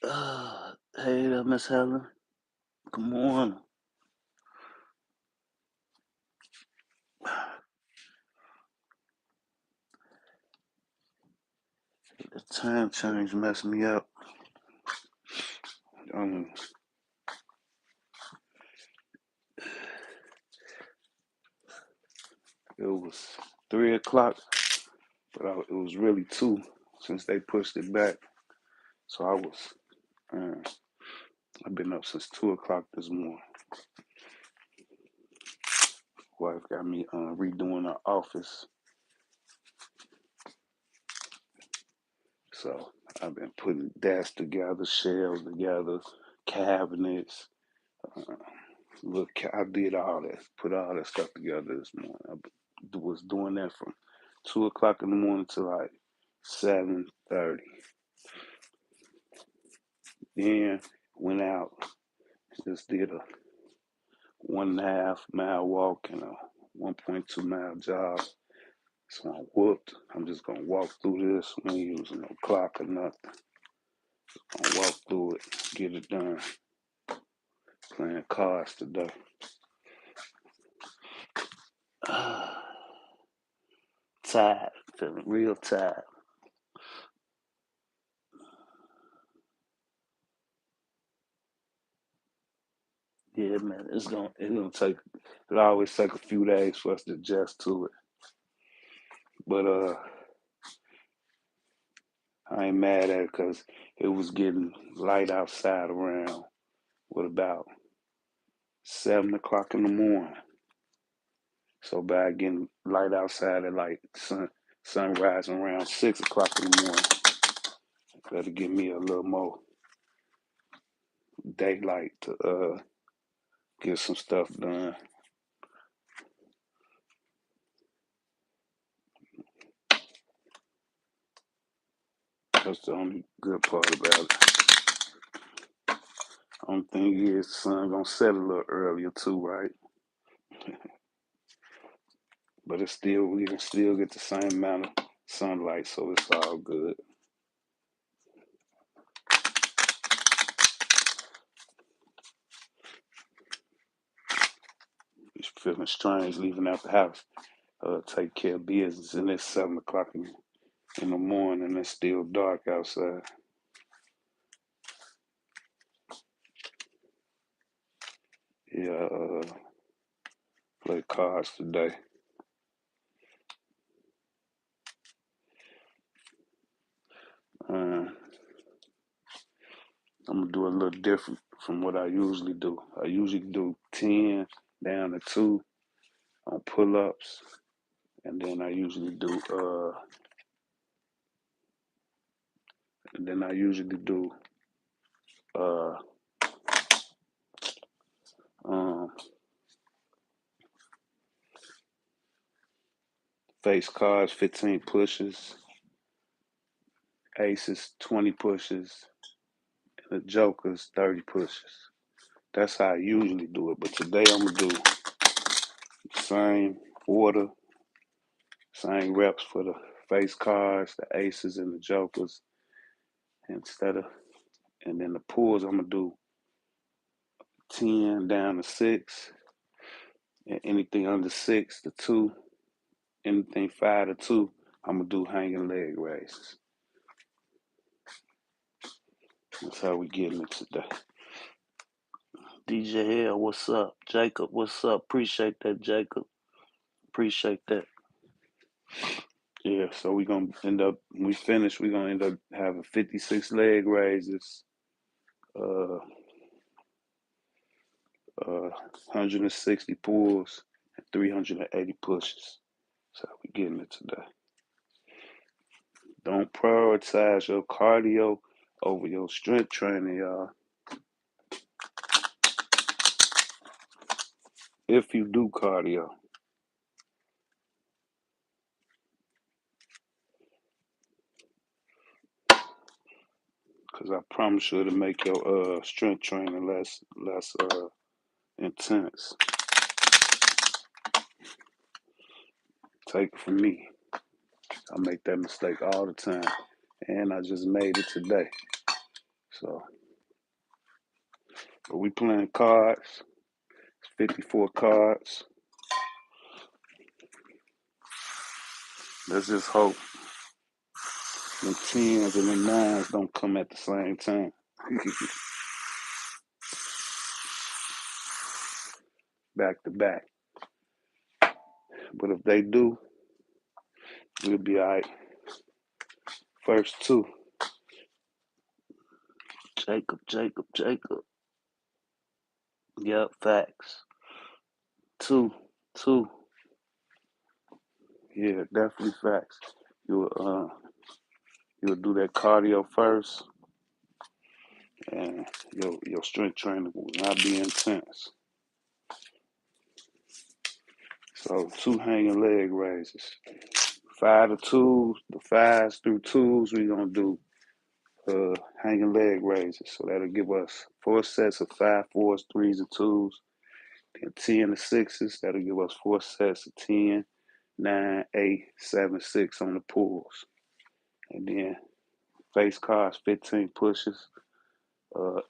Hey there, Miss Helen. Good morning. The time change messed me up. Um, it was 3 o'clock, but it was really 2 since they pushed it back. So uh, I've been up since 2 o'clock this morning. Wife got me redoing the office, so I've been putting desks together, shelves together, cabinets. Uh, I did all that, put all that stuff together this morning. Was doing that from 2 o'clock in the morning to like 7:30. Then went out, just did a 1.5 mile walk and a 1.2 mile jog. So I'm whooped. I'm just gonna walk through this. We ain't using no clock or nothing. Gonna walk through it, get it done. Playing cards today. Tired, feeling real tired. Yeah, man, it's gonna take. It always take a few days for us to adjust to it. But I ain't mad at it because it was getting light outside around what about 7 o'clock in the morning. So by getting light outside at like sun rising around 6 o'clock in the morning, that'll give me a little more daylight to get some stuff done. That's the only good part about it. Only thing is the sun gonna set a little earlier too, right? But it's still we can still get the same amount of sunlight, so it's all good. It's feeling strange leaving out the house, take care of business, and it's 7 o'clock in the morning, and it's still dark outside. Yeah, play cards today. Uh, I'm gonna do a little different from what I usually do. I usually do 10 down to 2 on pull-ups, and then I usually do uh um face cards 15 pushes, aces 20 pushes, and the jokers 30 pushes. That's how I usually do it. But today I'm gonna do the same order, same reps for the face cards, the aces, and the jokers instead of, and then the pulls I'm gonna do 10 down to 6, and anything under 6 to 2, anything 5 to 2, I'm gonna do hanging leg raises. That's how we getting it today. DJ L, what's up? Jacob, what's up? Appreciate that, Jacob. Appreciate that. Yeah, so we gonna end up when we finish, we gonna end up having 56 leg raises, uh 160 pulls, and 380 pushes. So we getting it today. Don't prioritize your cardio over your strength training, y'all. If you do cardio, because I promise you it'll make your strength training less intense. Take it from me. I make that mistake all the time, and I just made it today. So But we playing cards. 54 cards. Let's just hope the tens and the nines don't come at the same time. Back to back. But if they do, we'll be all right. First two. Jacob. Yep, facts. Two. Yeah, definitely facts. You'll do that cardio first, and your strength training will not be intense. So two hanging leg raises. 5 to 2s, the 5s through 2s, we're gonna do hanging leg raises. So that'll give us 4 sets of 5 4s, 3s, and 2s. Then 10 to 6s, that'll give us 4 sets of 10, 9, 8, 7, 6 on the pulls. And then face cards, 15 pushes,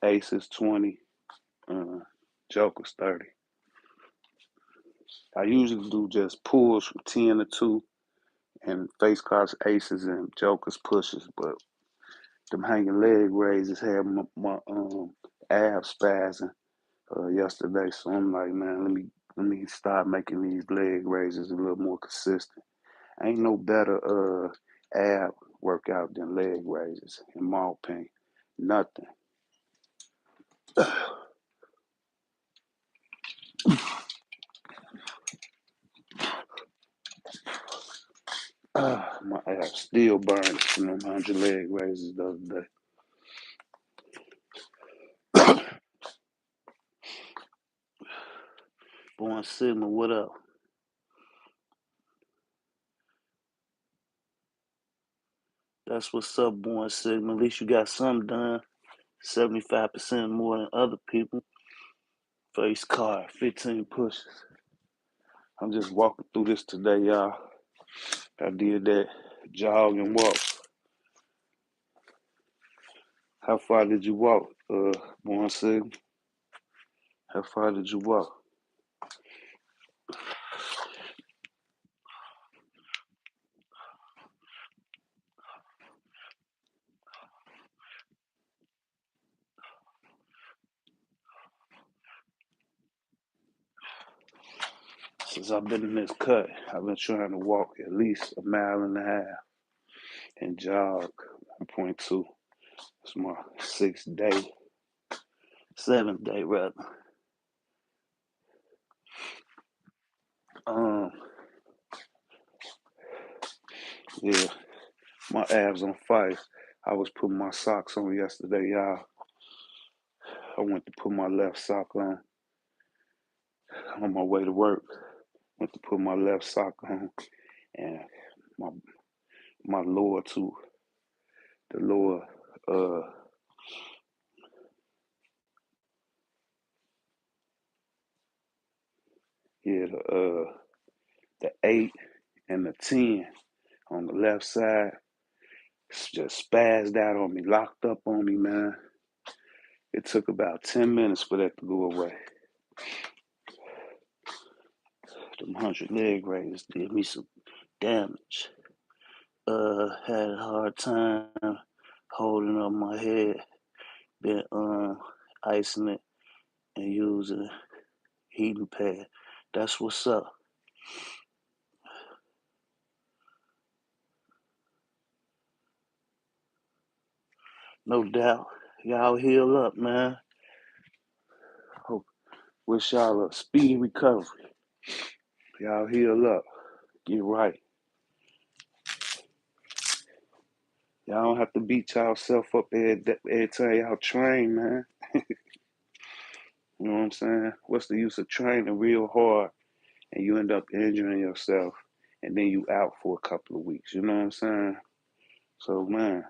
aces, 20, jokers, 30. I usually do just pulls from 10 to 2 and face cards, aces, and jokers, pushes, but them hanging leg raises had my abs spazzing yesterday, so I'm like, man, let me start making these leg raises a little more consistent. Ain't no better ab workout than leg raises, in my opinion. Nothing. My abs still burning from them 100 leg raises the other day. Born Sigma, what up? That's what's up, Born Sigma. At least you got something done. 75% more than other people. Face card, 15 pushes. I'm just walking through this today, y'all. I did that jog and walk. How far did you walk, Born Sigma? How far did you walk? Since I've been in this cut, I've been trying to walk at least a mile and a half and jog 1.2. It's my 6th day, 7th day rather. Um, yeah, my abs on fire. I was putting my socks on yesterday, y'all. I went to put my left sock on my way to work. Went to put my left sock on, and my my lower two, the lower yeah the 8 and the 10 on the left side just spazzed out on me, locked up on me, man. It took about 10 minutes for that to go away. Them 100 leg raises did me some damage. Had a hard time holding up my head. Been icing it and using a heating pad. That's what's up. No doubt. Y'all heal up, man. Hope wish y'all a speedy recovery. Y'all heal up. Get right. Y'all don't have to beat y'allself up every time y'all train, man. You know what I'm saying? What's the use of training real hard and you end up injuring yourself and then you out for a couple of weeks? You know what I'm saying? So, man,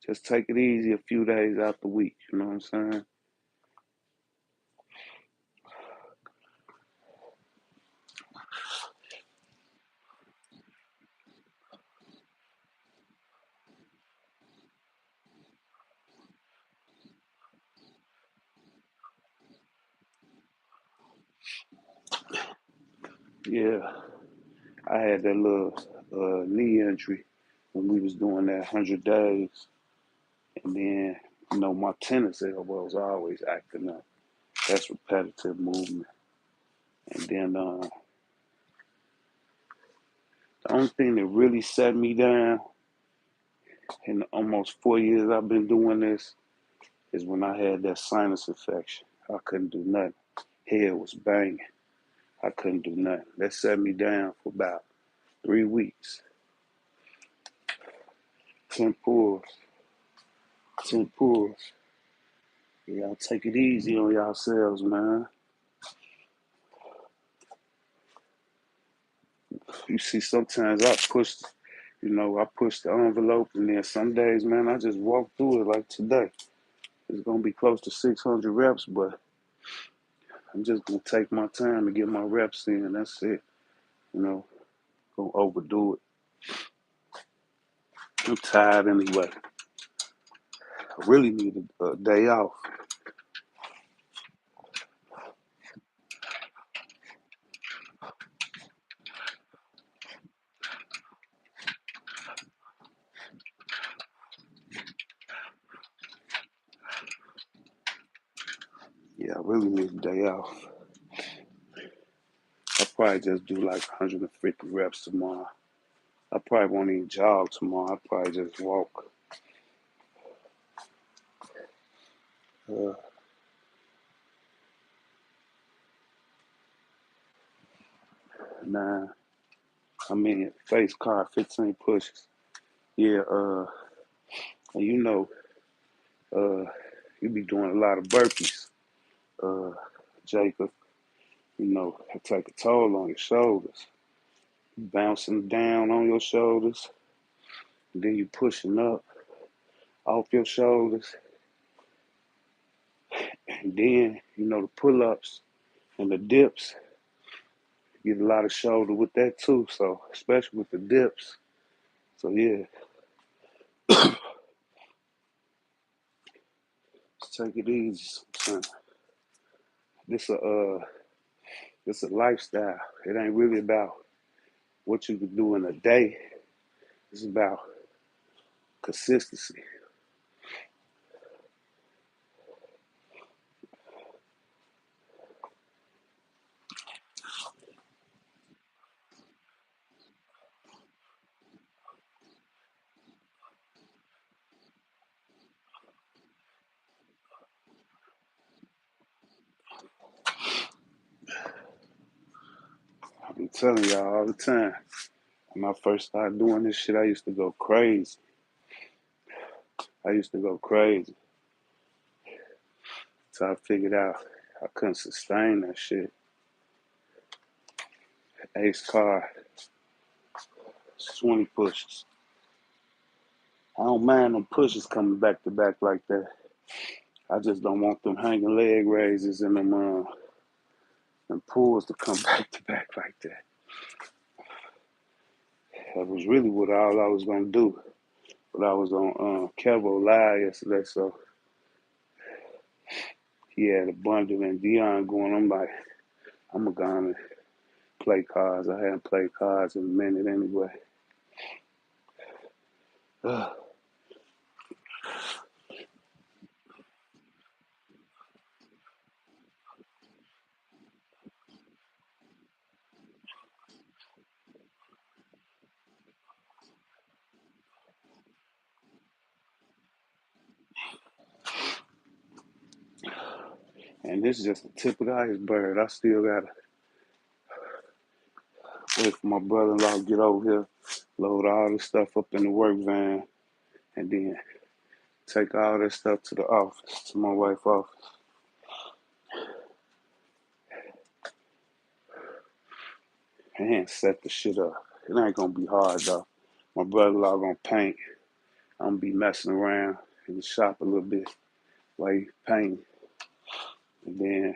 just take it easy a few days out the week. You know what I'm saying? Yeah, I had that little knee injury when we was doing that 100 days, and then my tennis elbow was always acting up. That's repetitive movement, and then the only thing that really set me down in the almost 4 years I've been doing this is when I had that sinus infection. I couldn't do nothing. Head was banging. I couldn't do nothing. That set me down for about 3 weeks. 10 pulls. 10 pulls. Y'all take it easy on yourselves, man. You see, sometimes I push the envelope, and then some days, man, I just walk through it like today. It's going to be close to 600 reps, but I'm just going to take my time to get my reps in. That's it. You know, Don't overdo it. I'm tired anyway. I really need a day off. Yeah, I really need a day off. I'll probably just do like 150 reps tomorrow. I probably won't even jog tomorrow. I'll probably just walk. Uh, Nine. Face car, 15 pushes. Yeah, and uh, you be doing a lot of burpees, uh, Jacob. It take a toll on your shoulders. Bouncing down on your shoulders, then you pushing up off your shoulders, and then the pull-ups and the dips. Get a lot of shoulder with that too. So especially with the dips. So yeah, just take it easy, son. This a uh, this a lifestyle. It ain't really about what you can do in a day. It's about consistency. I be telling y'all all the time. When I first started doing this shit, I used to go crazy. I used to go crazy. So I figured out I couldn't sustain that shit. Ace car, 20 pushes. I don't mind them pushes coming back to back like that. I just don't want them hanging leg raises and them pulls to come back to back like that. That was really what all I was gonna do. But I was on Kevo Live yesterday, so he had a bundle and Dion going. I'm like, I'm gonna go on and play cards. I hadn't played cards in a minute anyway. And this is just the tip of the iceberg. I still gotta wait for my brother-in-law to get over here, load all this stuff up in the work van, and then take all this stuff to the office, to my wife's office, and set the shit up. It ain't gonna be hard though. My brother-in-law gonna paint. I'm gonna be messing around in the shop a little bit while he painting. And then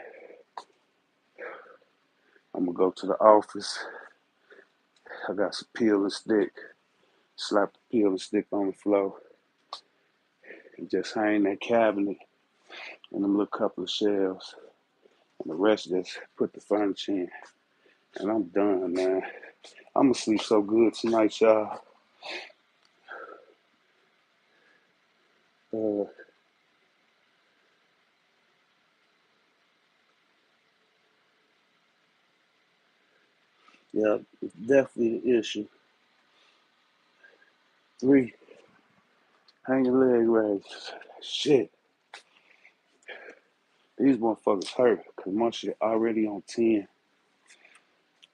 I'm gonna go to the office. I got some peel and stick. Slap the peel and stick on the floor and just hang that cabinet and them little couple of shelves. And the rest just put the furniture in. And I'm done, man. I'm gonna sleep so good tonight, y'all. Uh, yeah, it's definitely the issue. 3, hanging leg raises. Shit, these motherfuckers hurt because my shit already on 10.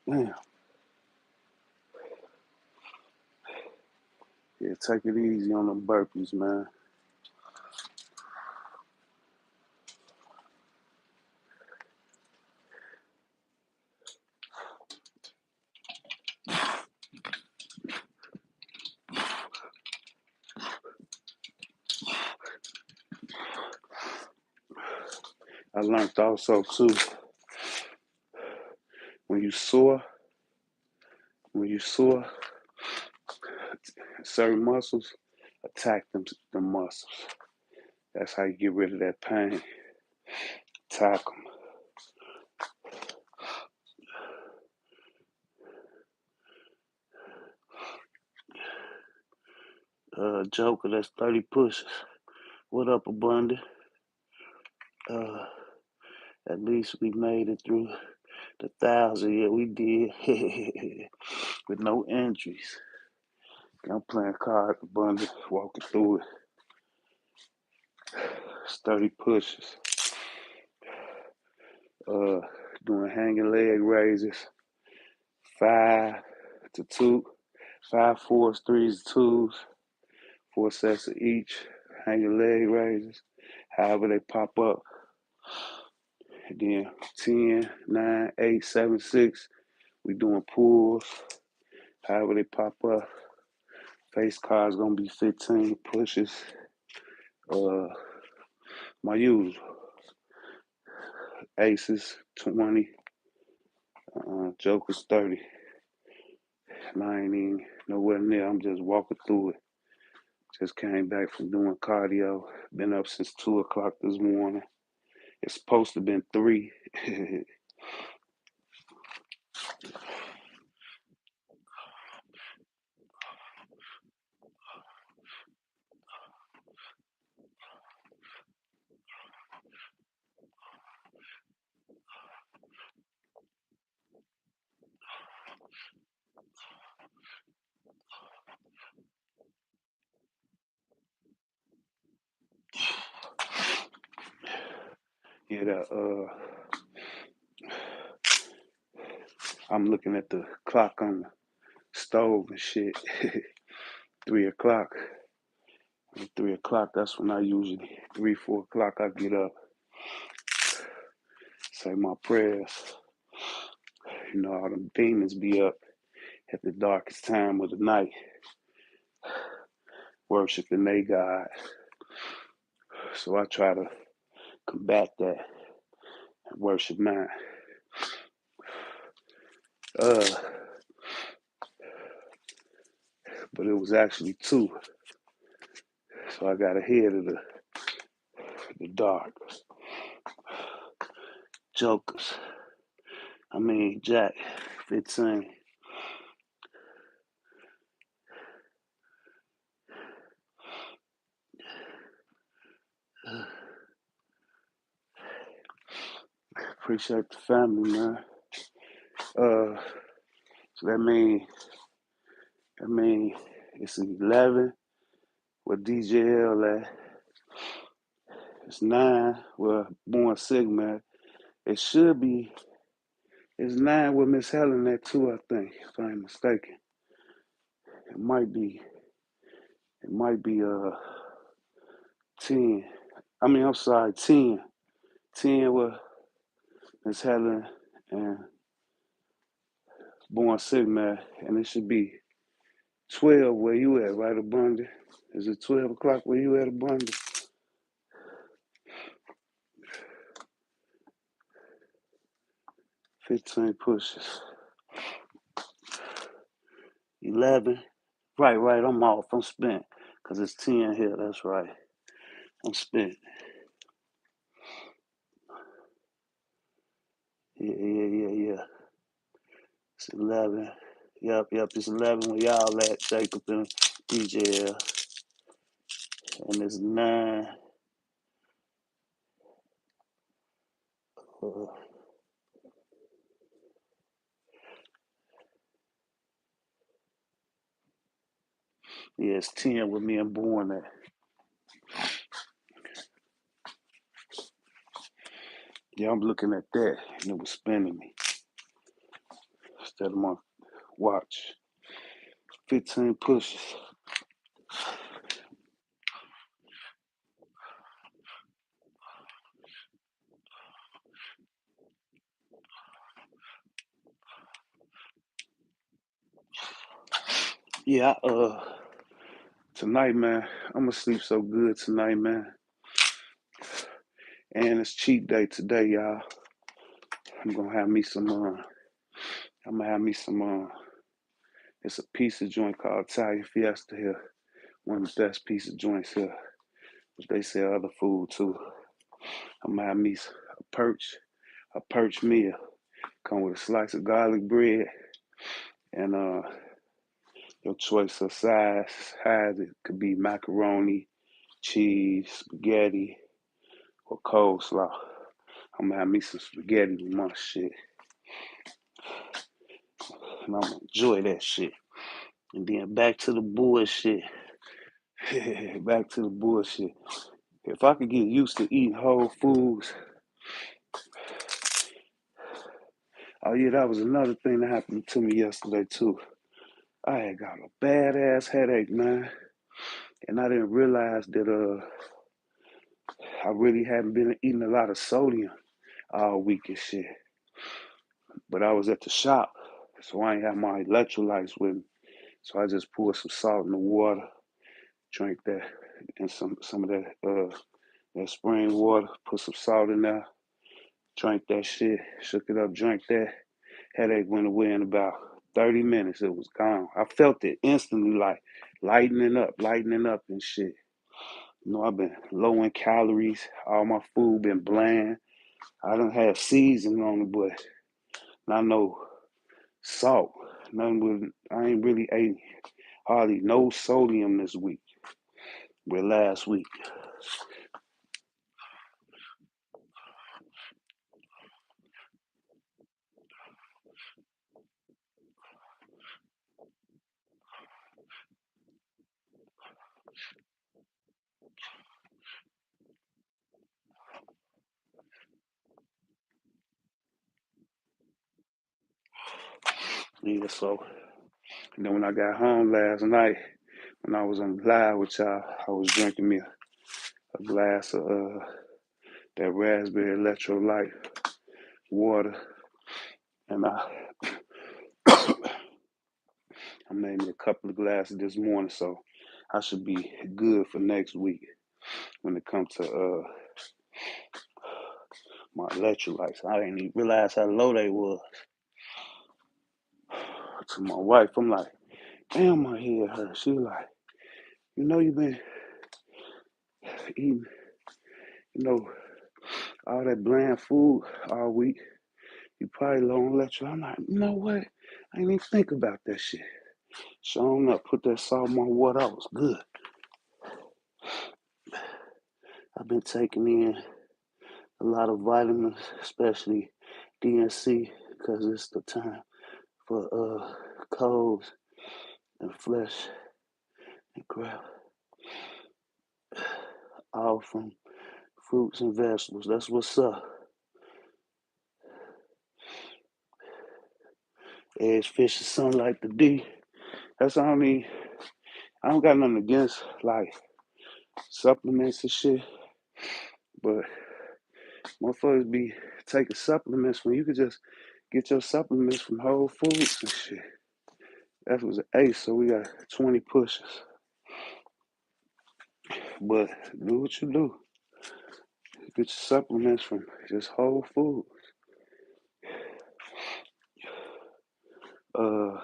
Damn. Yeah, take it easy on them burpees, man. I learned also too, when you sore, when you sore, certain muscles, attack them muscles. That's how you get rid of that pain. Attack them. Joker, that's 30 pushes. What up, Abundant? Uh, at least we made it through the 1,000. Yeah, we did. With no injuries. I'm playing cards, Abundant, walking through it. It's 30 pushes. Uh, doing hanging leg raises. 5 to 2. 5 fours, 3s, 2s. 4 sets of each. Hanging leg raises. However they pop up. And then 10, 9, 8, 7, 6. We doing pulls. However they pop up. Face cards gonna be 15 pushes. My usual. Aces 20. Jokers 30. And I ain't even nowhere near. I'm just walking through it. Just came back from doing cardio. Been up since 2 o'clock this morning. It's supposed to have been 3. Yeah, I'm looking at the clock on the stove and shit. 3 o'clock. At 3 o'clock, that's when I usually 3, 4 o'clock I get up, say my prayers. You know, all them demons be up at the darkest time of the night, worshiping they God. So I try to combat that and worship mine. Uh, but it was actually 2, so I got ahead of the dark. Jokers. Jack 15. Appreciate the family, man. So that mean it's 11 with DJL at. It's 9 with Born Sigma. It should be. It's 9 with Miss Helen at 2, I think, if I ain't mistaken. It might be. It might be 10. I'm sorry, 10. 10 with Miss Helen and Born Sigma, and it should be 12 where you at, right, Abundant? Is it 12 o'clock where you at, Abundant? 15 pushes. 11. Right, I'm off. I'm spent. Because it's 10 here, that's right. I'm spent. Yeah. It's 11. Yep, it's 11 where y'all at, Jacob and DJL. And it's 9. Yeah, it's 10 with me and Born at. Yeah, I'm looking at that, and it was spinning me instead of my watch. 15 pushes. Yeah, tonight, man, I'm gonna sleep so good tonight, man. And it's cheat day today, y'all. I'm gonna have me some. It's a pizza joint called Italian Fiesta here. One of the best pizza joints here. But they sell other food too. I'm gonna have me a perch meal. Come with a slice of garlic bread and your choice of size. It could be macaroni, cheese, spaghetti, or coleslaw. I'm gonna have me some spaghetti with my shit. And I'm gonna enjoy that shit. And then back to the bullshit. Back to the bullshit. If I could get used to eating whole foods. Oh yeah, that was another thing that happened to me yesterday too. I had got a badass headache, man. And I didn't realize that I really hadn't been eating a lot of sodium all week and shit. But I was at the shop, so I ain't have my electrolytes with me. So I just poured some salt in the water, drank that, and some of that spring water, put some salt in there, drank that shit, shook it up, drank that. Headache went away in about 30 minutes. It was gone. I felt it instantly, like lightening up and shit. You know, I've been low in calories. All my food been bland. I don't have seasoning on it, but not no salt. Nothing with. I ain't really ate hardly no sodium this week. With last week. Yeah, so and then when I got home last night, when I was on live with y'all, I was drinking me a glass of that raspberry electrolyte water, and I made me a couple of glasses this morning, so I should be good for next week when it comes to my electrolytes. I didn't even realize how low they was. To my wife, I'm like, damn, my head hurts. She like, you know, you've been eating, you know, all that bland food all week. You probably low on electrolytes. I'm like, you know what? I didn't even think about that shit. Sure enough, put that salt in my water. I was good. I've been taking in a lot of vitamins, especially DNC, because it's the time for colds and flesh and crap. All from fruits and vegetables. That's what's up. Eggs, fish, and something like the D. That's all I mean. I don't got nothing against like supplements and shit, but motherfuckers be taking supplements when you could just get your supplements from Whole Foods and shit. That was an ace, so we got 20 pushes. But do what you do. Get your supplements from just Whole Foods. Uh,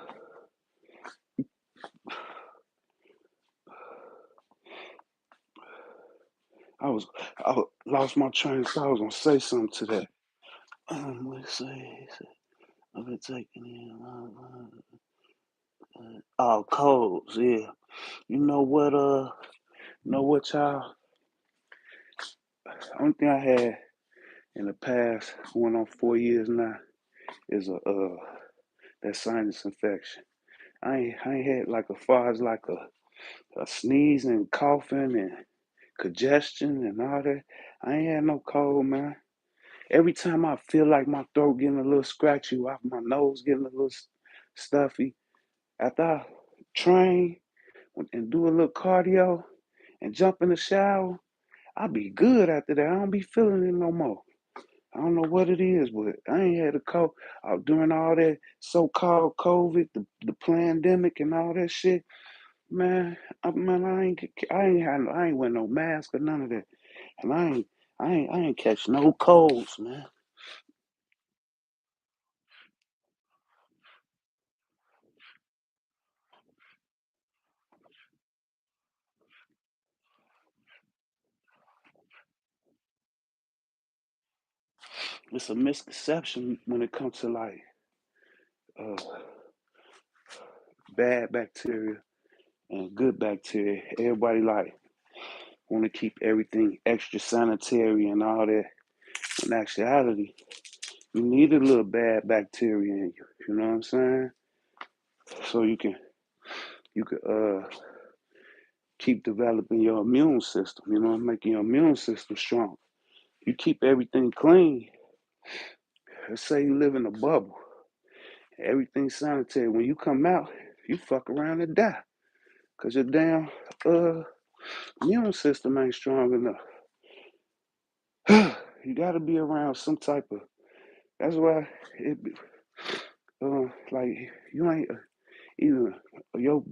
I lost my train of thought. I was gonna say something to that. Let's see. I've been taking colds, yeah. You know what, y'all? Only thing I had in the past, going on 4 years now, is that sinus infection. I ain't had like as far as like a sneeze and coughing and congestion and all that. I ain't had no cold, man. Every time I feel like my throat getting a little scratchy, off my nose getting a little stuffy, after I train and do a little cardio and jump in the shower, I be good after that. I don't be feeling it no more. I don't know what it is, but I ain't had a cold during all that so-called COVID, the pandemic, and all that shit. Man, I ain't wear no mask or none of that, and I ain't catch no colds, man. It's a misconception when it comes to like uh, bad bacteria and good bacteria. Everybody like want to keep everything extra sanitary and all that. In actuality, you need a little bad bacteria in you. You know what I'm saying? So you can keep developing your immune system. You know, making your immune system strong. You keep everything clean. Let's say you live in a bubble. Everything's sanitary. When you come out, you fuck around and die. Cause your damn uh immune system ain't strong enough. You gotta be around some type of. That's why it be, like you ain't even your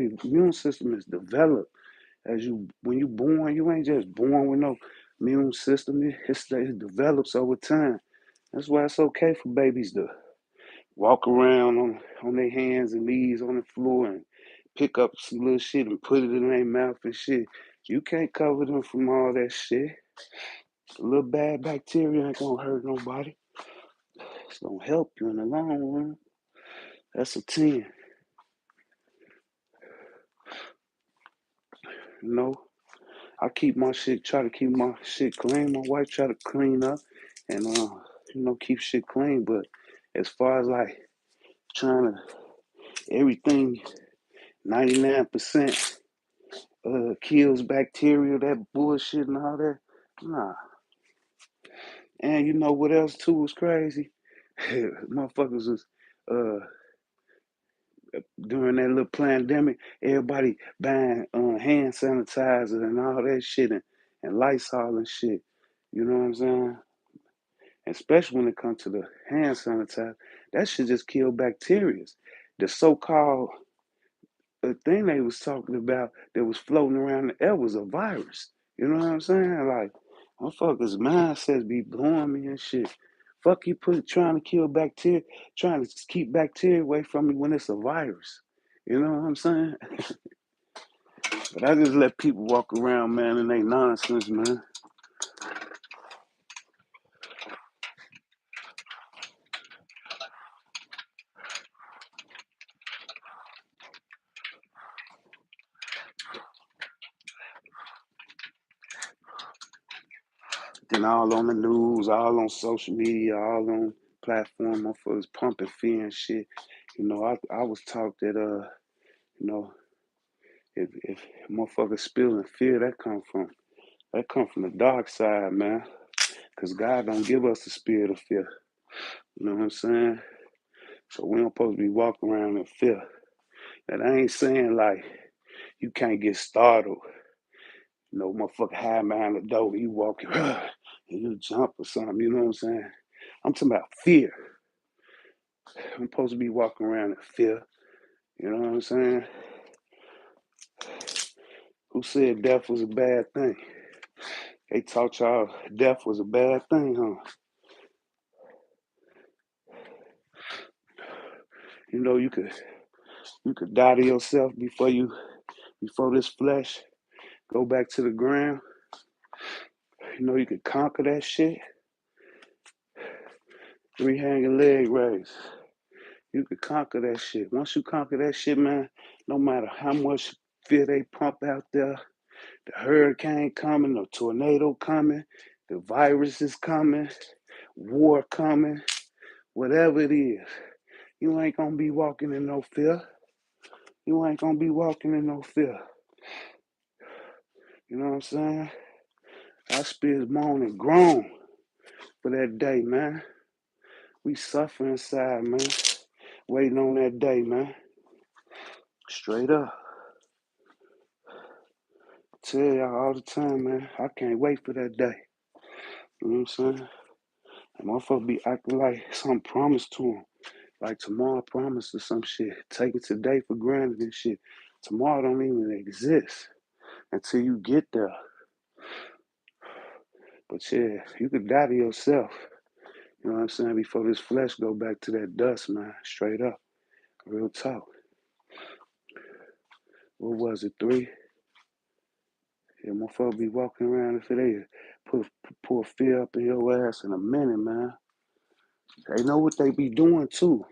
immune system is developed as you when you born. You ain't just born with no immune system. It develops over time. That's why it's okay for babies to walk around on their hands and knees on the floor and pick up some little shit and put it in their mouth and shit. You can't cover them from all that shit. A little bad bacteria ain't gonna hurt nobody. It's gonna help you in the long run. That's a 10. You know, try to keep my shit clean. My wife try to clean up and keep shit clean. But as far as like trying to everything 99% kills bacteria, that bullshit and all that. Nah. And you know what else too was crazy? Motherfuckers was uh during that little pandemic, everybody buying hand sanitizer and all that shit and Lysol and shit. You know what I'm saying? Especially when it comes to the hand sanitizer, that shit just kill bacteria. The so-called thing they was talking about that was floating around the air was a virus. You know what I'm saying? Like, motherfuckers' mindsets be blowing me and shit. Fuck you trying to kill bacteria, trying to keep bacteria away from me when it's a virus. You know what I'm saying? But I just let people walk around, man, and they nonsense, man. Then all on the news, all on social media, all on platform, motherfuckers pumping fear and shit. You know, I was taught that you know, if motherfuckers spilling fear, that come from the dark side, man. Cause God don't give us the spirit of fear. You know what I'm saying? So we don't supposed to be walking around in fear. And I ain't saying like you can't get startled. You know, motherfucker hide behind the door, you walking and you jump or something. You know what I'm saying? I'm talking about fear. I'm supposed to be walking around in fear. You know what I'm saying? Who said death was a bad thing? They taught y'all death was a bad thing, huh? You know you could die to yourself before this flesh go back to the ground. You know you could conquer that shit. 3 hanging leg raise. You could conquer that shit. Once you conquer that shit, man, no matter how much fear they pump out there, the hurricane coming, the tornado coming, the virus is coming, war coming, whatever it is, you ain't gonna be walking in no fear. You ain't gonna be walking in no fear. You know what I'm saying? Our spirits moan and groan for that day, man. We suffer inside, man. Waiting on that day, man. Straight up. I tell y'all all the time, man. I can't wait for that day. You know what I'm saying? And motherfuckers be acting like something promised to them. Like tomorrow promised or some shit. Taking today for granted and shit. Tomorrow don't even exist until you get there. But yeah, you could die to yourself. You know what I'm saying? Before this flesh go back to that dust, man. Straight up. Real talk. What was it, 3? Yeah, motherfucker be walking around if it is. Pour fear up in your ass in a minute, man. They know what they be doing too.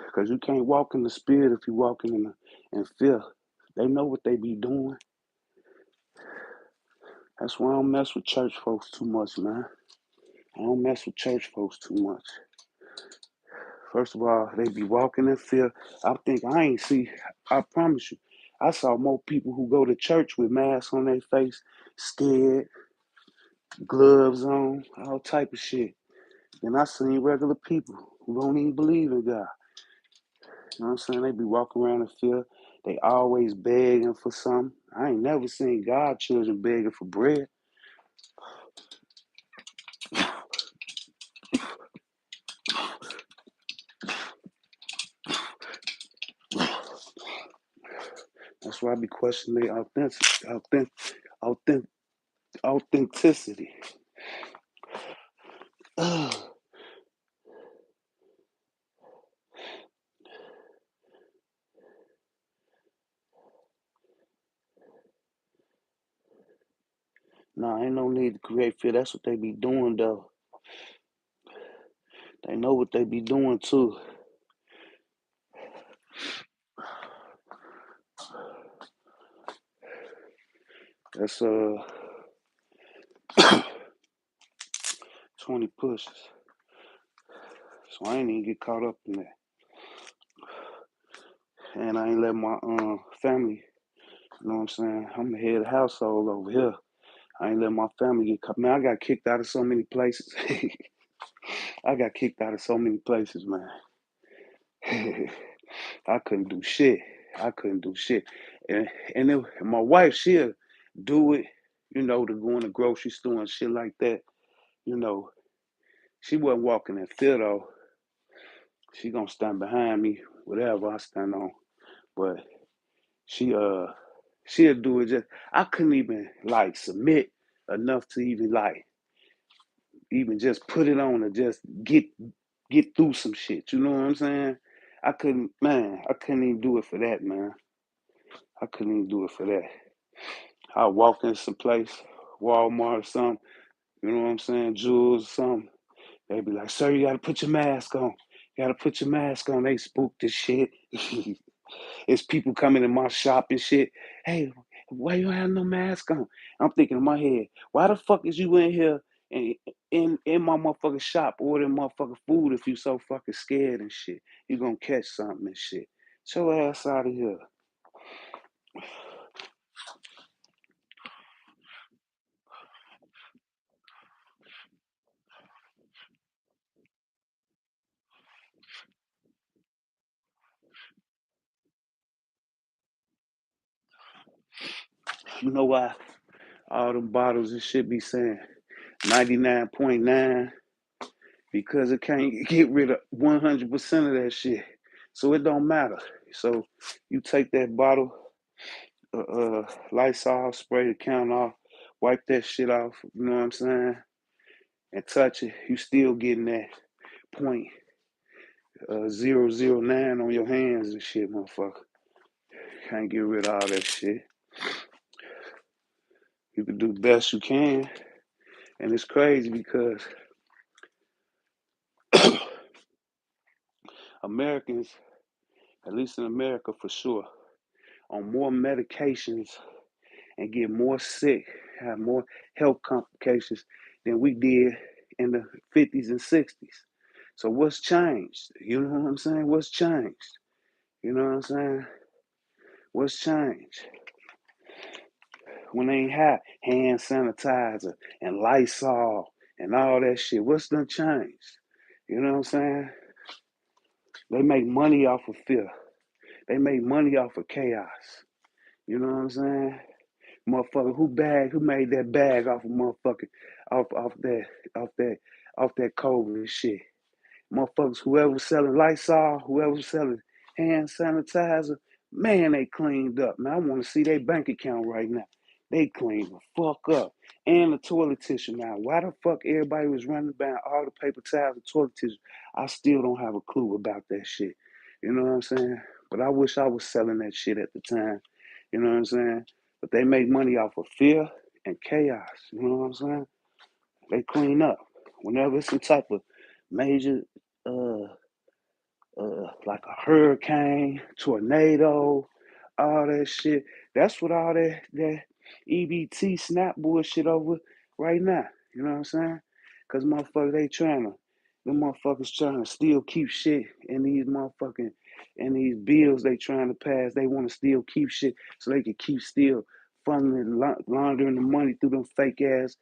Because you can't walk in the spirit if you walking in fear. They know what they be doing. That's why I don't mess with church folks too much, man. I don't mess with church folks too much. First of all, they be walking in fear. I promise you, I saw more people who go to church with masks on their face, scared, gloves on, all type of shit. And I seen regular people who don't even believe in God. You know what I'm saying? They be walking around in fear. They always begging for something. I ain't never seen God children begging for bread. That's why I be questioning their authenticity. Nah, ain't no need to create fear. That's what they be doing, though. They know what they be doing, too. That's 20 pushes. So I ain't even get caught up in that. And I ain't let my family, you know what I'm saying? I'm the head of the household over here. I ain't let my family get caught. Man, I got kicked out of so many places. I got kicked out of so many places, man. I couldn't do shit. And my wife, she'll do it, to go in the grocery store and shit like that. She wasn't walking in fear though. She gonna stand behind me, whatever I stand on. But she she'll do it just I couldn't even like submit enough to even just put it on and just get through some shit. You know what I'm saying? I couldn't even do it for that, man. I couldn't even do it for that. I walk in some place, Walmart or something, you know what I'm saying, Jewels or something. They be like, sir, you gotta put your mask on. You gotta put your mask on. They spooked this shit. It's people coming in my shop and shit. Hey, why you have no mask on? I'm thinking in my head, why the fuck is you in here and in my motherfucking shop ordering motherfucking food if you so fucking scared and shit? You gonna catch something and shit. Get your ass out of here. You know why all them bottles and shit be saying 99.9? Because it can't get rid of 100% of that shit. So it don't matter. So you take that bottle, Lysol, spray the count off, wipe that shit off, you know what I'm saying, and touch it, you still getting that point 009 on your hands and shit, motherfucker. Can't get rid of all that shit. You can do the best you can, And it's crazy because Americans, at least in America for sure, on more medications and get more sick, have more health complications than we did in the 50s and 60s. So what's changed? You know what I'm saying? What's changed? You know what I'm saying? What's changed? When they ain't have hand sanitizer and Lysol and all that shit, what's done changed? You know what I'm saying? They make money off of fear. They make money off of chaos. You know what I'm saying? Motherfucker, who made that bag off of motherfucking off that off that COVID shit? Motherfuckers, whoever was selling Lysol, whoever was selling hand sanitizer, man, they cleaned up. Man, I want to see their bank account right now. They cleaned the fuck up. And the toilet tissue now. Why the fuck everybody was running down all the paper towels and toilet tissue? I still don't have a clue about that shit. You know what I'm saying? But I wish I was selling that shit at the time. You know what I'm saying? But they make money off of fear and chaos. You know what I'm saying? They clean up. Whenever it's some type of major uh like a hurricane, tornado, all that shit. That's what all that EBT snap bullshit over right now. You know what I'm saying? Cause motherfuckers them motherfuckers trying to still keep shit in these motherfucking in these bills they trying to pass. They want to still keep shit so they can keep still funneling laundering the money through them fake ass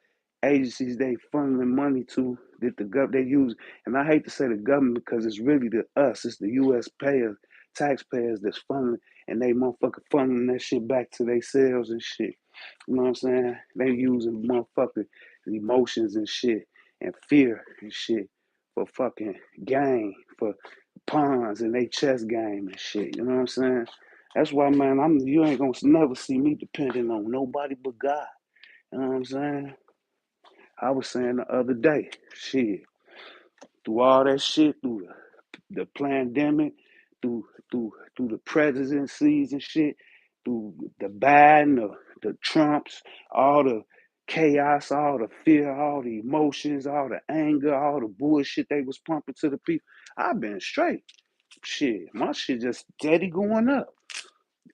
agencies they funneling money to that the they use. And I hate to say the government because it's really it's the U.S. payers, taxpayers that's funneling, and they motherfucker funneling that shit back to themselves and shit. You know what I'm saying? They using motherfucking emotions and shit and fear and shit for fucking gain, for pawns in they chess game and shit. You know what I'm saying? That's why, man, you ain't gonna never see me depending on nobody but God. You know what I'm saying? I was saying the other day, shit, through all that shit, through the pandemic, through the presidencies and shit, through the Biden, the Trumps, all the chaos, all the fear, all the emotions, all the anger, all the bullshit they was pumping to the people. I've been straight. Shit, my shit just steady going up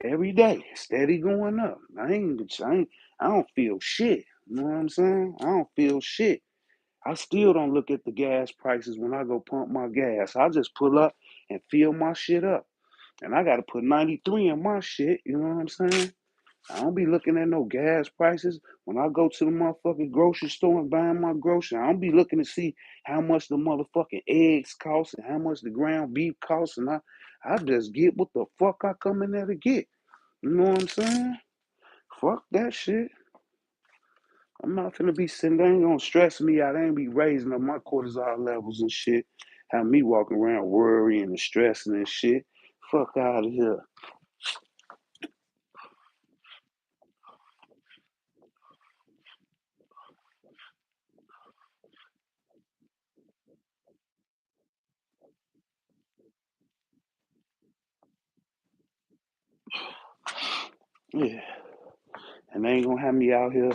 every day, steady going up. I don't feel shit. You know what I'm saying? I don't feel shit. I still don't look at the gas prices when I go pump my gas. I just pull up and fill my shit up. And I got to put 93 in my shit. You know what I'm saying? I don't be looking at no gas prices. When I go to the motherfucking grocery store and buying my groceries, I don't be looking to see how much the motherfucking eggs cost and how much the ground beef costs. And I just get what the fuck I come in there to get. You know what I'm saying? Fuck that shit. I'm not finna be sitting there. Ain't gonna stress me out. I ain't be raising up my cortisol levels and shit. Have me walking around worrying and stressing and shit. Fuck out of here. Yeah. And they ain't gonna have me out here.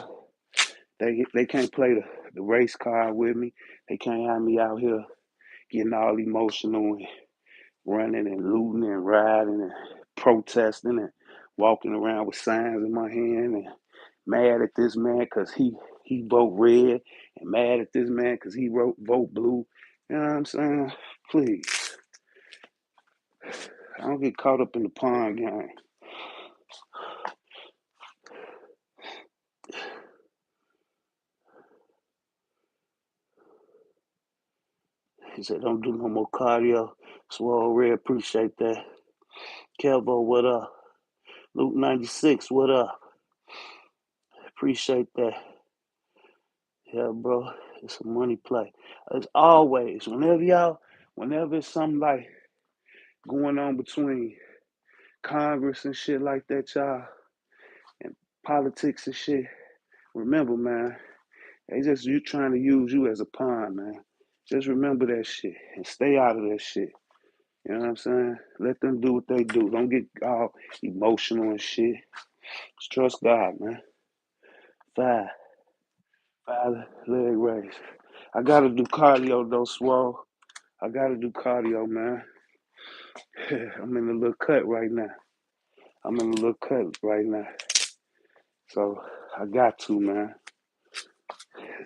They can't play the race card with me. They can't have me out here getting all emotional and running and looting and riding and protesting and walking around with signs in my hand and mad at this man because he vote red and mad at this man because he vote blue. You know what I'm saying? Please, I don't get caught up in the pawn game. He said, don't do no more cardio. Swole Red, appreciate that. Kelvo, what up? Luke 96, what up? Appreciate that. Yeah, bro, it's a money play. As always, whenever it's something like going on between Congress and shit like that, y'all, and politics and shit, remember, man, they just you trying to use you as a pawn, man. Just remember that shit and stay out of that shit. You know what I'm saying? Let them do what they do. Don't get all emotional and shit. Just trust God, man. 5. 5 leg raise. I gotta do cardio though, swole. I gotta do cardio, man. I'm in a little cut right now. So I got to, man.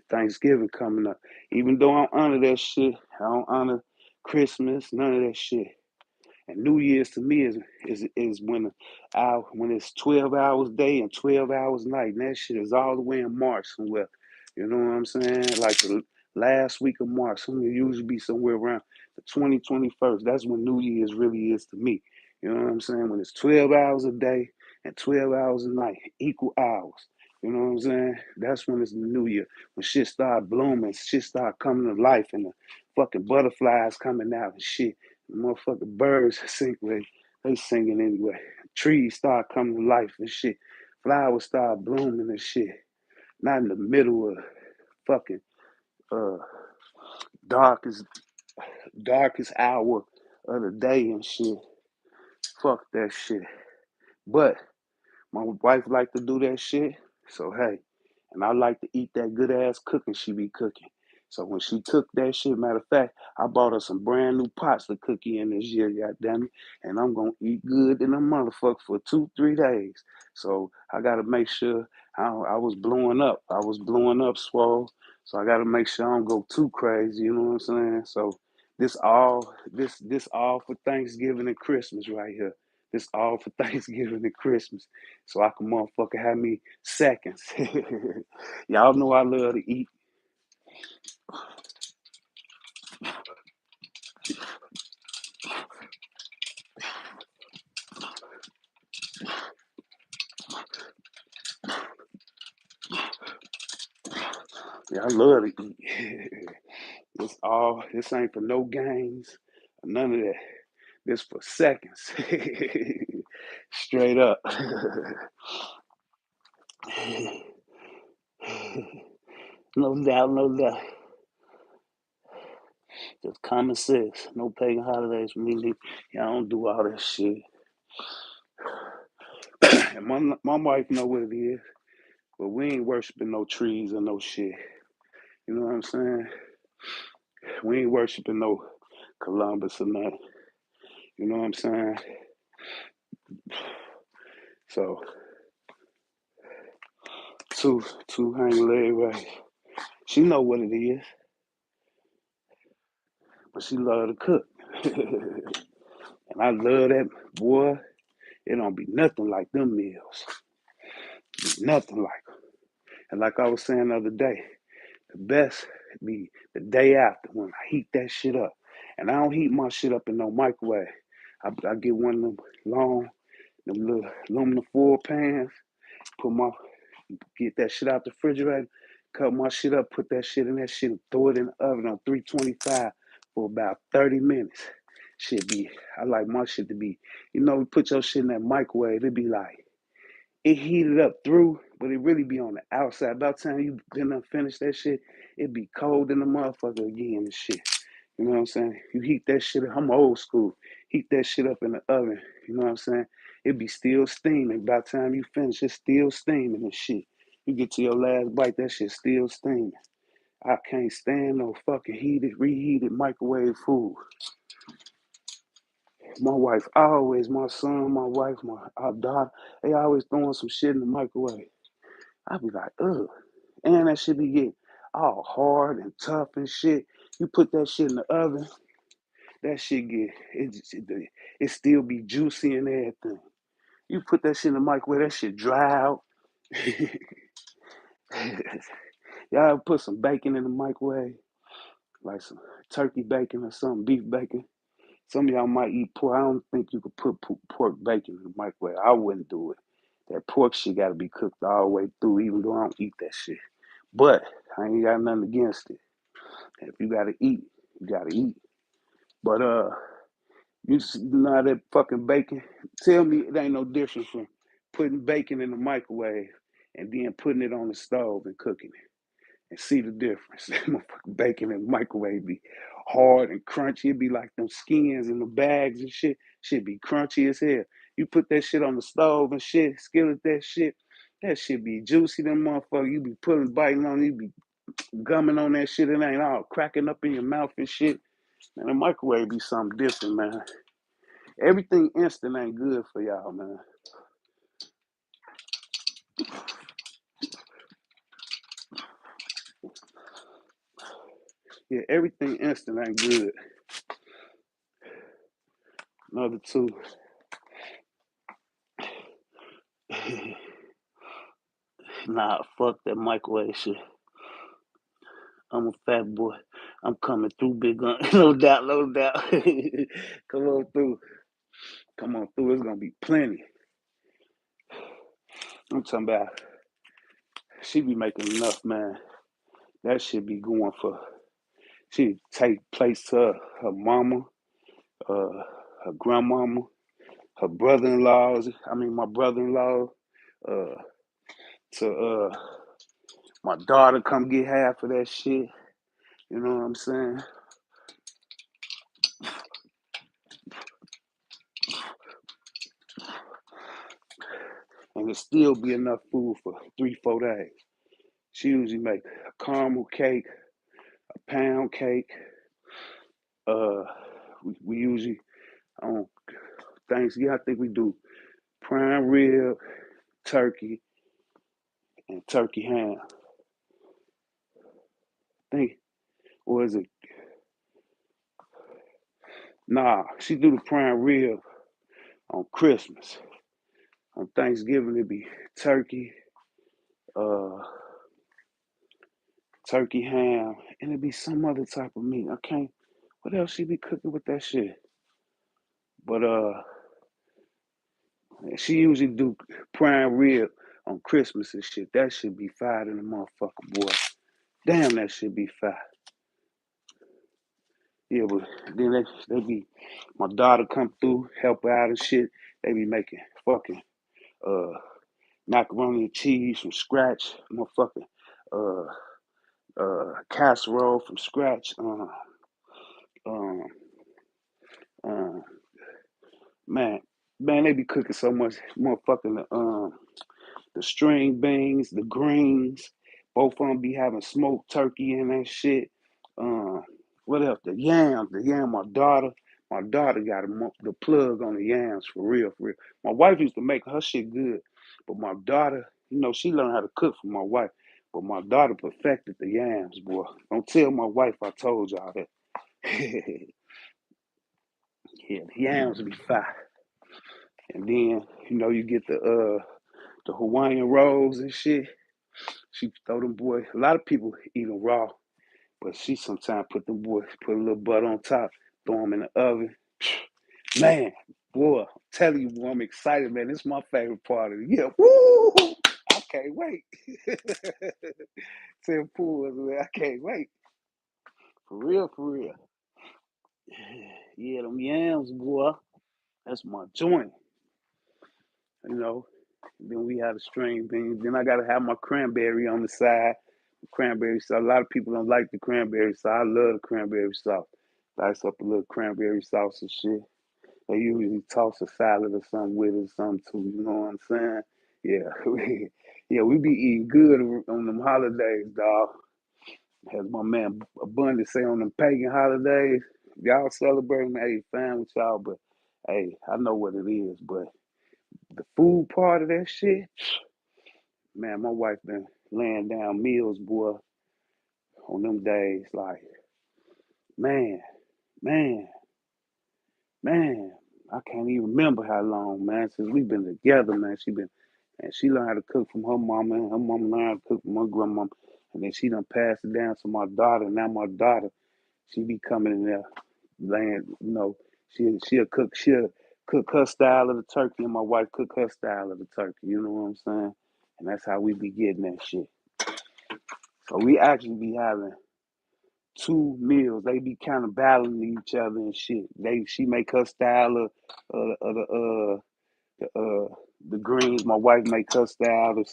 Thanksgiving coming up. Even though I don't honor that shit, I don't honor Christmas, none of that shit. And New Year's to me is when it's 12 hours day and 12 hours night. And that shit is all the way in March somewhere. You know what I'm saying? Like the last week of March. Something usually be somewhere around the 21st. That's when New Year's really is to me. You know what I'm saying? When it's 12 hours a day and 12 hours a night, equal hours. You know what I'm saying? That's when it's the New Year. When shit start blooming, shit start coming to life, and the fucking butterflies coming out and shit. The motherfucking birds sing, they singing anyway. Trees start coming to life and shit. Flowers start blooming and shit. Not in the middle of fucking uh darkest darkest hour of the day and shit. Fuck that shit. But my wife like to do that shit. So hey, and I like to eat that good ass cooking she be cooking. So when she cooked that shit, matter of fact, I bought her some brand new pots to cook in this year, goddamn it. And I'm gonna eat good in a motherfucker for 2, 3 days. So I gotta make sure I was blowing up. I was blowing up, swole. So I gotta make sure I don't go too crazy. You know what I'm saying? So this all for Thanksgiving and Christmas right here. This all for Thanksgiving and Christmas. So I can motherfucker have me seconds. Y'all know I love to eat. Yeah, I love to eat. This ain't for no games, none of that. This for seconds. Straight up. No doubt, no doubt. Just common sense. No pagan holidays for me. Y'all don't do all that shit. And my wife know what it is, but we ain't worshiping no trees or no shit. You know what I'm saying? We ain't worshiping no Columbus or nothing. You know what I'm saying? So two hang leg race. She know what it is, but she love to cook. And I love that, boy. It don't be nothing like them meals. Nothing like them. And like I was saying the other day, the best be the day after when I heat that shit up. And I don't heat my shit up in no microwave. I get one of them little aluminum foil pans, put my get that shit out the refrigerator, cut my shit up, put that shit in that shit, and throw it in the oven on 325 for about 30 minutes. I like my shit to be, we put your shit in that microwave, it be like, it heated up through, but it really be on the outside. By the time you done finish that shit, it be cold in the motherfucker again and shit. You know what I'm saying? You heat that shit up. I'm old school. Heat that shit up in the oven. You know what I'm saying? It be still steaming. By the time you finish, it's still steaming and shit. You get to your last bite, that shit still steaming. I can't stand no fucking reheated microwave food. My wife always, my son, my wife, our daughter, they always throwing some shit in the microwave. I be like, ugh. And that shit be getting all hard and tough and shit. You put that shit in the oven, that shit it still be juicy and everything. You put that shit in the microwave, that shit dry out. Y'all put some bacon in the microwave, like some turkey bacon or something, beef bacon. Some of y'all might eat pork. I don't think you could put pork bacon in the microwave. I wouldn't do it. That pork shit got to be cooked all the way through, even though I don't eat that shit. But I ain't got nothing against it. If you gotta eat, you gotta eat. But you know how that fucking bacon? Tell me it ain't no difference from putting bacon in the microwave and then putting it on the stove and cooking it. And see the difference. That motherfucking bacon in the microwave be hard and crunchy. It be like them skins in the bags and shit. Shit be crunchy as hell. You put that shit on the stove and shit, skillet that shit be juicy, them motherfucker. You be pulling, biting on it, you be gumming on that shit. It ain't all cracking up in your mouth and shit. Man, the microwave be something different, man. Everything instant ain't good for y'all, man. Yeah, everything instant ain't good. Another two. Nah, fuck that microwave shit. I'm a fat boy. I'm coming through, big gun. No doubt, no doubt. Come on through. Come on through. It's gonna be plenty. I'm talking about she be making enough, man. That shit be going for she take place to her mama, uh, her grandmama, her brother-in-laws. I mean, my brother-in-law. Uh, to my daughter come get half of that shit. You know what I'm saying? And it still be enough food for 3, 4 days. She usually make a caramel cake, a pound cake. Uh, we usually on Thanksgiving, I think we do prime rib, turkey, and turkey ham. I think, or is it? Nah, she do the prime rib on Christmas. On Thanksgiving, it be turkey, uh, turkey ham, and it be some other type of meat. I can't. What else she be cooking with that shit? But she usually do prime rib on Christmas and shit. That should be fire in the motherfucker, boy. Damn, that should be fire. Yeah, but then they be my daughter come through, help her out and shit. They be making fucking uh macaroni and cheese from scratch, motherfucking uh casserole from scratch. Um, uh, man, man, they be cooking so much motherfucking the string beans, the greens. Both of them be having smoked turkey and that shit. Uh, what else? The yams, the yam. My daughter got the plug on the yams for real, for real. My wife used to make her shit good, but my daughter, she learned how to cook from my wife. But my daughter perfected the yams, boy. Don't tell my wife I told y'all that. Yeah, the yams be fire. And then, you get the Hawaiian rolls and shit. She throw them boys. A lot of people eat them raw, but she sometimes put a little butter on top, throw them in the oven. Man, boy, I'm telling you, boy, I'm excited, man. This is my favorite part of the year. Woo! I can't wait. 10 pulls, man. I can't wait. For real, for real. Yeah, them yams, boy. That's my joint. You know. Then we have the string beans. Then I gotta have my cranberry on the side. Cranberry sauce. A lot of people don't like the cranberry sauce. I love the cranberry sauce. Dice up a little cranberry sauce and shit. They usually toss a salad or something with it or something too. You know what I'm saying? Yeah, yeah, we be eating good on them holidays, dog. As my man Abundant say on them pagan holidays, y'all celebrating, hey, fine with y'all, but hey, I know what it is. But the food part of that shit, man, my wife been laying down meals, boy, on them days. Like, man, man, man, I can't even remember how long, man, since we've been together, man. And she learned how to cook from her mama, and her mama learned how to cook from her grandmama, and then she done passed it down to my daughter. And now my daughter, she be coming in there, laying, she'll cook her style of the turkey, and my wife cook her style of the turkey. You know what I'm saying? And that's how we be getting that shit. So we actually be having two meals. They be kind of battling each other and shit. She make her style of the greens. My wife make her style the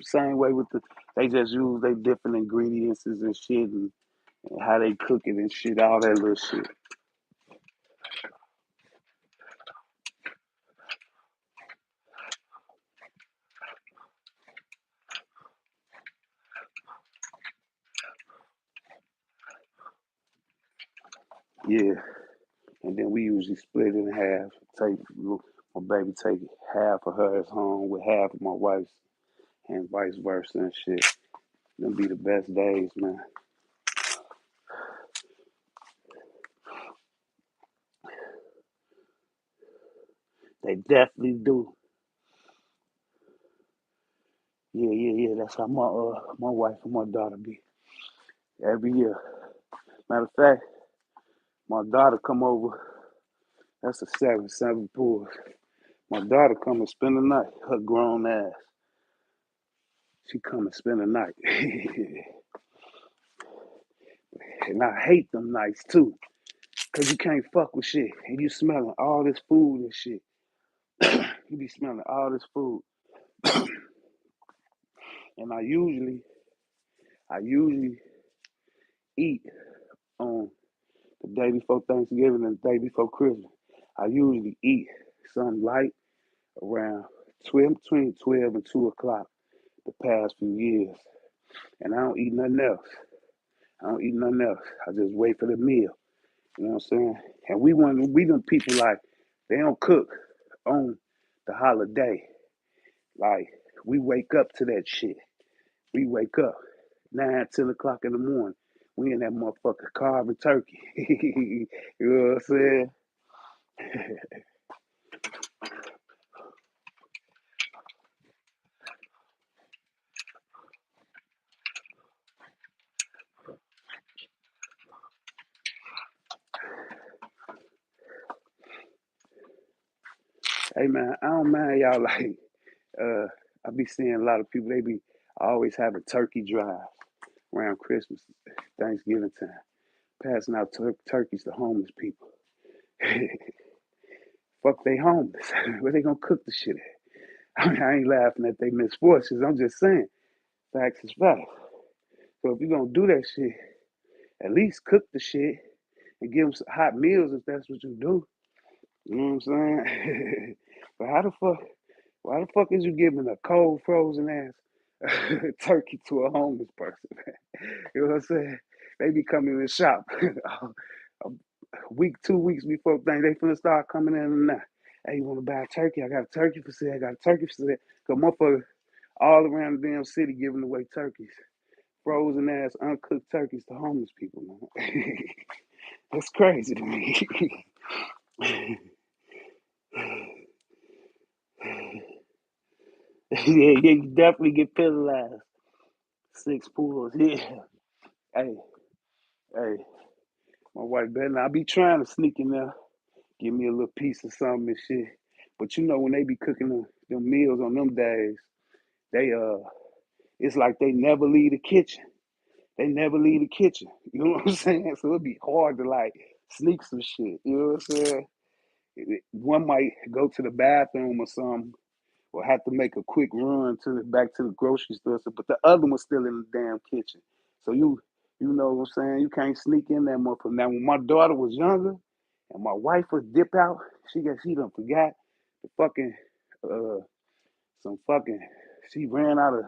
same way with the. They just use they different ingredients and shit and how they cook it and shit. All that little shit. Yeah, and then we usually split it in half. Take my baby take half of hers home with half of my wife's, and vice versa and shit. Them be the best days, man. They definitely do. Yeah. That's how my wife and my daughter be every year. Matter of fact, my daughter come over. That's a seven pool. My daughter come and spend the night. Her grown ass. She come and spend the night. And I hate them nights too. Cause you can't fuck with shit. And you smelling all this food and shit. You be smelling all this food. And I usually eat on the day before Thanksgiving and the day before Christmas. I usually eat something light around 12, between 12 and 2 o'clock the past few years. And I don't eat nothing else. I don't eat nothing else. I just wait for the meal. You know what I'm saying? And we them people like they don't cook on the holiday. Like we wake up to that shit. We wake up 9, 10 o'clock in the morning. We in that motherfucker carving turkey. You know what I'm saying? Hey man, I don't mind y'all like uh I be seeing a lot of people they be always have a turkey drive around Christmas, Thanksgiving time, passing out turkeys to homeless people. Fuck they homeless. Where they gonna cook the shit at? I mean, I ain't laughing at their misfortunes. I'm just saying, facts is facts. So if you gonna do that shit, at least cook the shit and give them some hot meals if that's what you do. You know what I'm saying? But how the fuck? Why the fuck is you giving a cold, frozen ass turkey to a homeless person? You know what I'm saying? They be coming in the shop a week, 2 weeks before things. They finna start coming in and now. Hey, you wanna buy a turkey? I got a turkey for sale. I got a turkey for sale. Cause motherfuckers all around the damn city giving away turkeys. Frozen ass, uncooked turkeys to homeless people, man. That's crazy to me. Yeah, you definitely get penalized. 6 pools, yeah. Hey, hey, my wife better not be trying to sneak in there, give me a little piece of something and shit. But you know when they be cooking them meals on them days, they it's like they never leave the kitchen. They never leave the kitchen. You know what I'm saying? So it'd be hard to like sneak some shit. You know what I'm saying? One might go to the bathroom or something, or have to make a quick run to the back to the grocery store. So, but the other one's still in the damn kitchen. So you know what I'm saying? You can't sneak in that motherfucker. Now when my daughter was younger and my wife would dip out, she done forgot the fucking uh some fucking she ran out of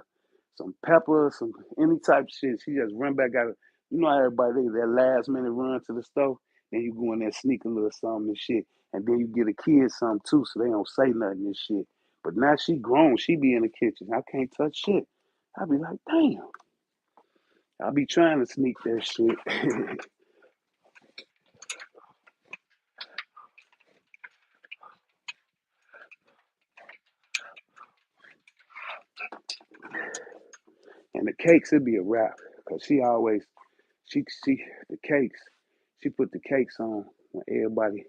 some pepper, some any type of shit. She just ran back out of you know how everybody they that last minute run to the store, then you go in there sneak a little something and shit. And then you get a kid something too, so they don't say nothing and shit. But now she grown, she be in the kitchen. I can't touch shit. I be like, damn. I be trying to sneak that shit. And the cakes, it'd be a wrap. Cause she always she the cakes, she put the cakes on when everybody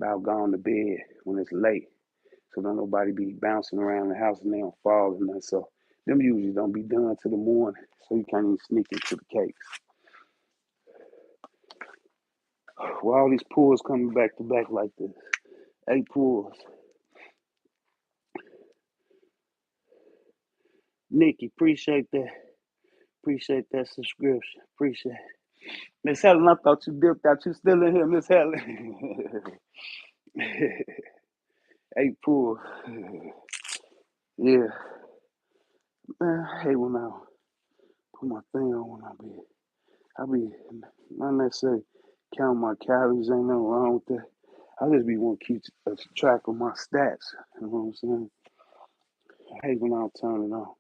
about gone to bed when it's late. So don't nobody be bouncing around the house and they don't fall and nothing. So them usually don't be done till the morning. So you can't even sneak into the cakes. Why all these pools coming back to back like this? 8 pools. Nikki, appreciate that. Appreciate that subscription. Appreciate it. Miss Helen, I thought you dipped out. You still in here, Miss Helen. 8 pools. Yeah. Man, I hate when I put my thing on when I be not necessarily Count my calories, ain't nothing wrong with that. I just be want to keep a track of my stats. You know what I'm saying? I hate when I don't turn it on.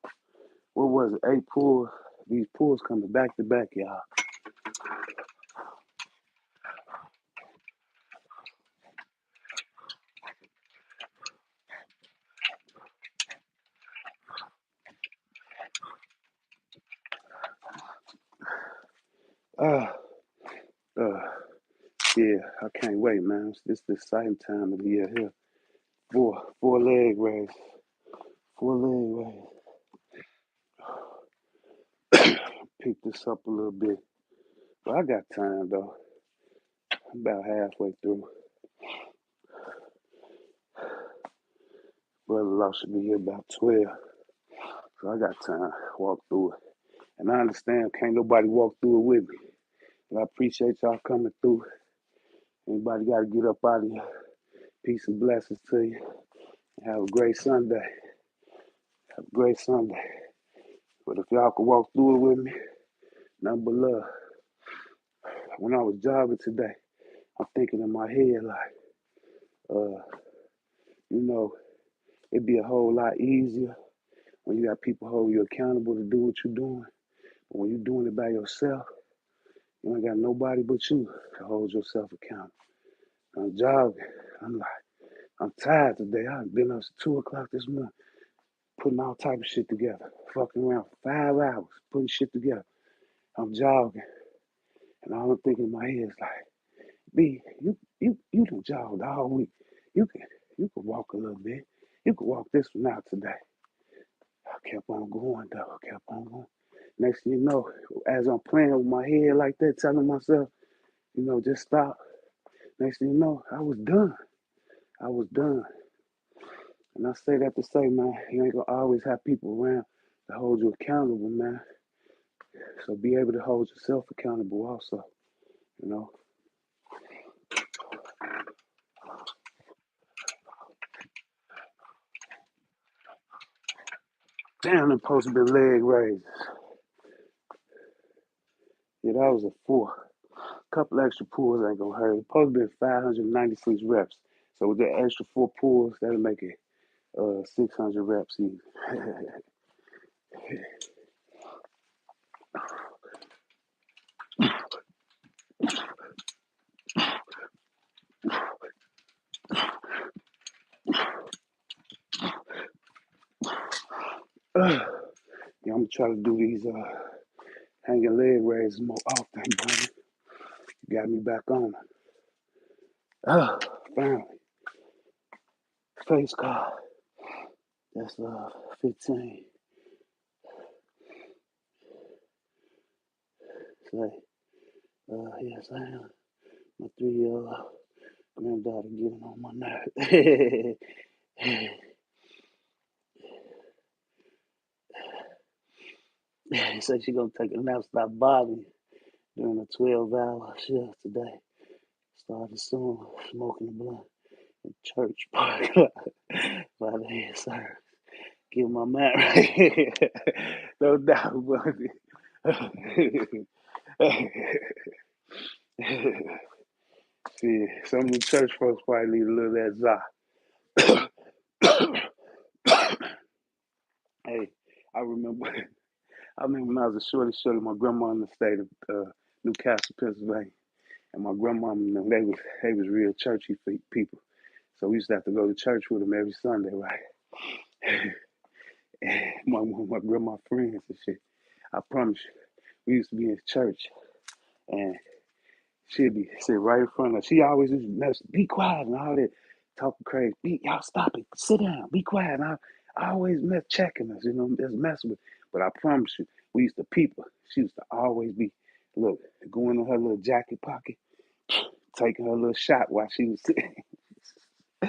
What was it? 8 pulls. These pulls coming back to back, y'all. Uh, uh, yeah, I can't wait, man. It's the exciting time of the year here. Four leg race. 4 leg race. Pick this up a little bit. But I got time though. I'm about halfway through. Brother Law should be here about 12. So I got time to walk through it. And I understand can't nobody walk through it with me. But I appreciate y'all coming through. Anybody got to get up out of here. Peace and blessings to you. Have a great Sunday. Have a great Sunday. But if y'all can walk through it with me, nothing but love. When I was jogging today, I'm thinking in my head like, uh, you know, it'd be a whole lot easier when you got people holding you accountable to do what you're doing. But when you're doing it by yourself, you ain't got nobody but you to hold yourself accountable. I'm jogging. I'm like, I'm tired today. I've been up to 2 o'clock this morning, putting all type of shit together. Fucking around for 5 hours, putting shit together. I'm jogging. And all I'm thinking in my head is like, B, you done jogged all week. You can walk a little bit. You can walk this one out today. I kept on going though. I kept on going. Next thing you know, as I'm playing with my head like that, telling myself, just stop. Next thing you know, I was done. I was done. And I say that to say, man, you ain't gonna always have people around to hold you accountable, man. So be able to hold yourself accountable also, you know. Damn, them supposed to be leg raises. Yeah, that was a 4. Couple extra pulls ain't gonna hurt. It's supposed to be 596 reps. So with the extra 4 pulls, that'll make it 600 reps even. Yeah, I'm gonna try to do these hanging leg raises more often, buddy. You got me back on. Finally. Face card. That's 15. Say, yes, I am. My 3-year-old granddaughter getting on my nerve. He said she gonna take a nap, stop bothering during a 12-hour shift today. Started soon, smoking a blunt in church parking lot by the head service. Get my man right here. No doubt, buddy. See, some of the church folks probably need a little of that za. Hey, I remember when I was a shorty, my grandma in the state of Newcastle, Pennsylvania, and my grandma and them, they was real churchy people. So we used to have to go to church with them every Sunday, right? my grandma friends and shit. I promise you, we used to be in church, and she'd be sitting right in front of us. She always used to mess, be quiet and all that, talking crazy. Y'all stop it, sit down, be quiet. And I always checking us, just messing with. But I promise you, we used to peep her. She used to always be, look, going in her little jacket pocket, taking her little shot while she was sitting. We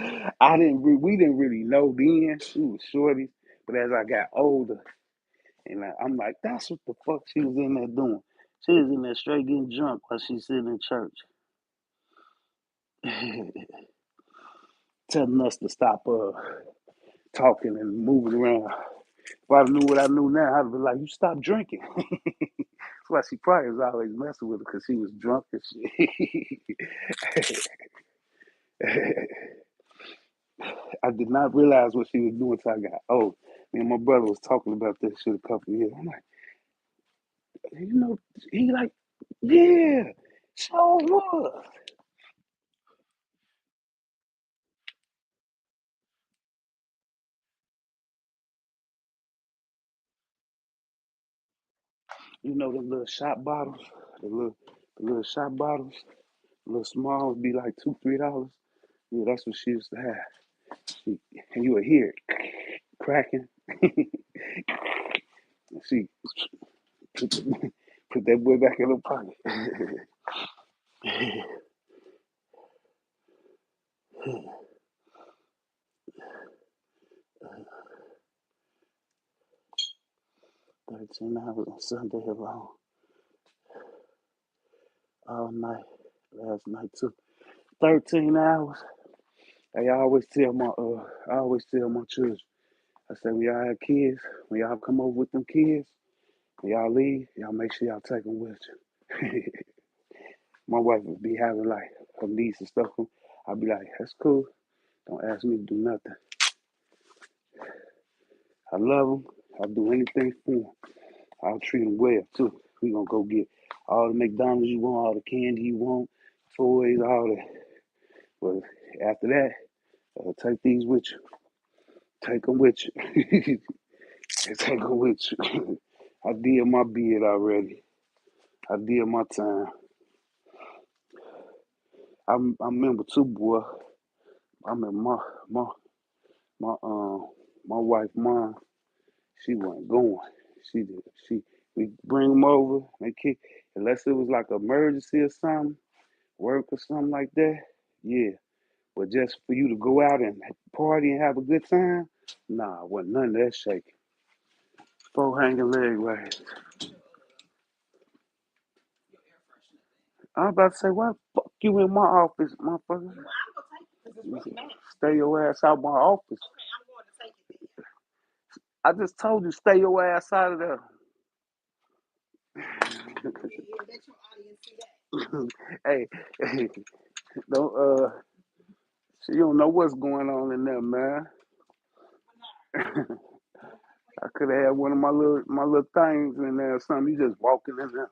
didn't really know then. We was shorties, but as I got older, and I'm like, that's what the fuck she was in there doing. She was in there straight getting drunk while she's sitting in church. Telling us to stop talking and moving around. If I knew what I knew now, I'd be like, you stop drinking. why she probably was always messing with her because she was drunk and shit. I did not realize what she was doing until I got old. Me and my brother was talking about this shit a couple of years. I'm like, you know, he like, yeah, so was. You know the little shot bottles, the little shot bottles, the little small would be like $2, $3. Yeah, that's what she used to have. And you would hear it cracking. She put, put that boy back in her pocket. 13 hours on Sunday alone, all night, last night too. 13 hours. I always tell my children. I say, when y'all have kids, when y'all come over with them kids, when y'all leave, y'all make sure y'all take them with you. My wife would be having like her niece and stuff. I'd be like, that's cool. Don't ask me to do nothing. I love them. I'll do anything for them. I'll treat them well too. We gonna go get all the McDonald's you want, all the candy you want, toys, all that. But after that, take these with you. Take them with you. Take them with you. I did my bid already. I did my time. I remember too, boy. I remember my my my wife, mom. She wasn't going. She did. We bring them over. They kick unless it was like an emergency or something, work or something like that. Yeah. But just for you to go out and party and have a good time, nah, wasn't none of that shaking. Four hanging leg raise. I'm about to say, why the fuck you in my office, motherfucker? Stay your ass out my office. I just told you, stay your ass out of there. Hey, hey, don't so you don't know what's going on in there, man. I could have had one of my little things in there or something. You just walking in there.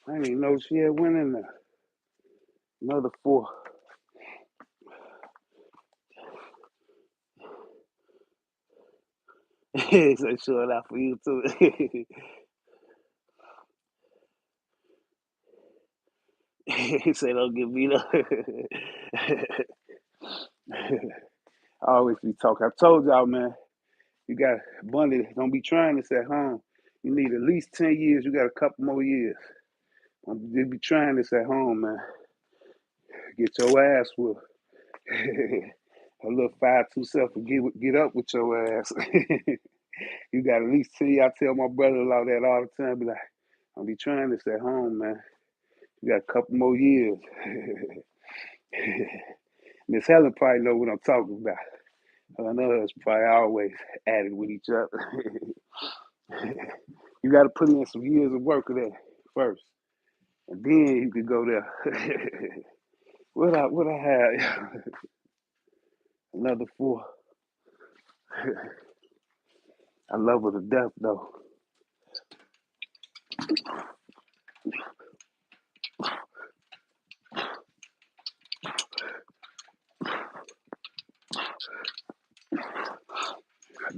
I didn't even know she had went in there. Another four. So short out for you too. He said, "Don't get beat up." I always be talking. I told y'all, man, you got Bundy. Don't be trying this at home. You need at least 10 years. You got a couple more years. Don't be trying this at home, man. Get your ass whooped. A little 5'2" self will get up with your ass. You got at least 10. I tell my brother-in-law that all the time. Be like, don't be trying this at home, man. You got a couple more years. Miss Helen probably know what I'm talking about. Her and us probably always at it with each other. You got to put in some years of work of that first, and then you could go there. What I had another four. I love her to death though.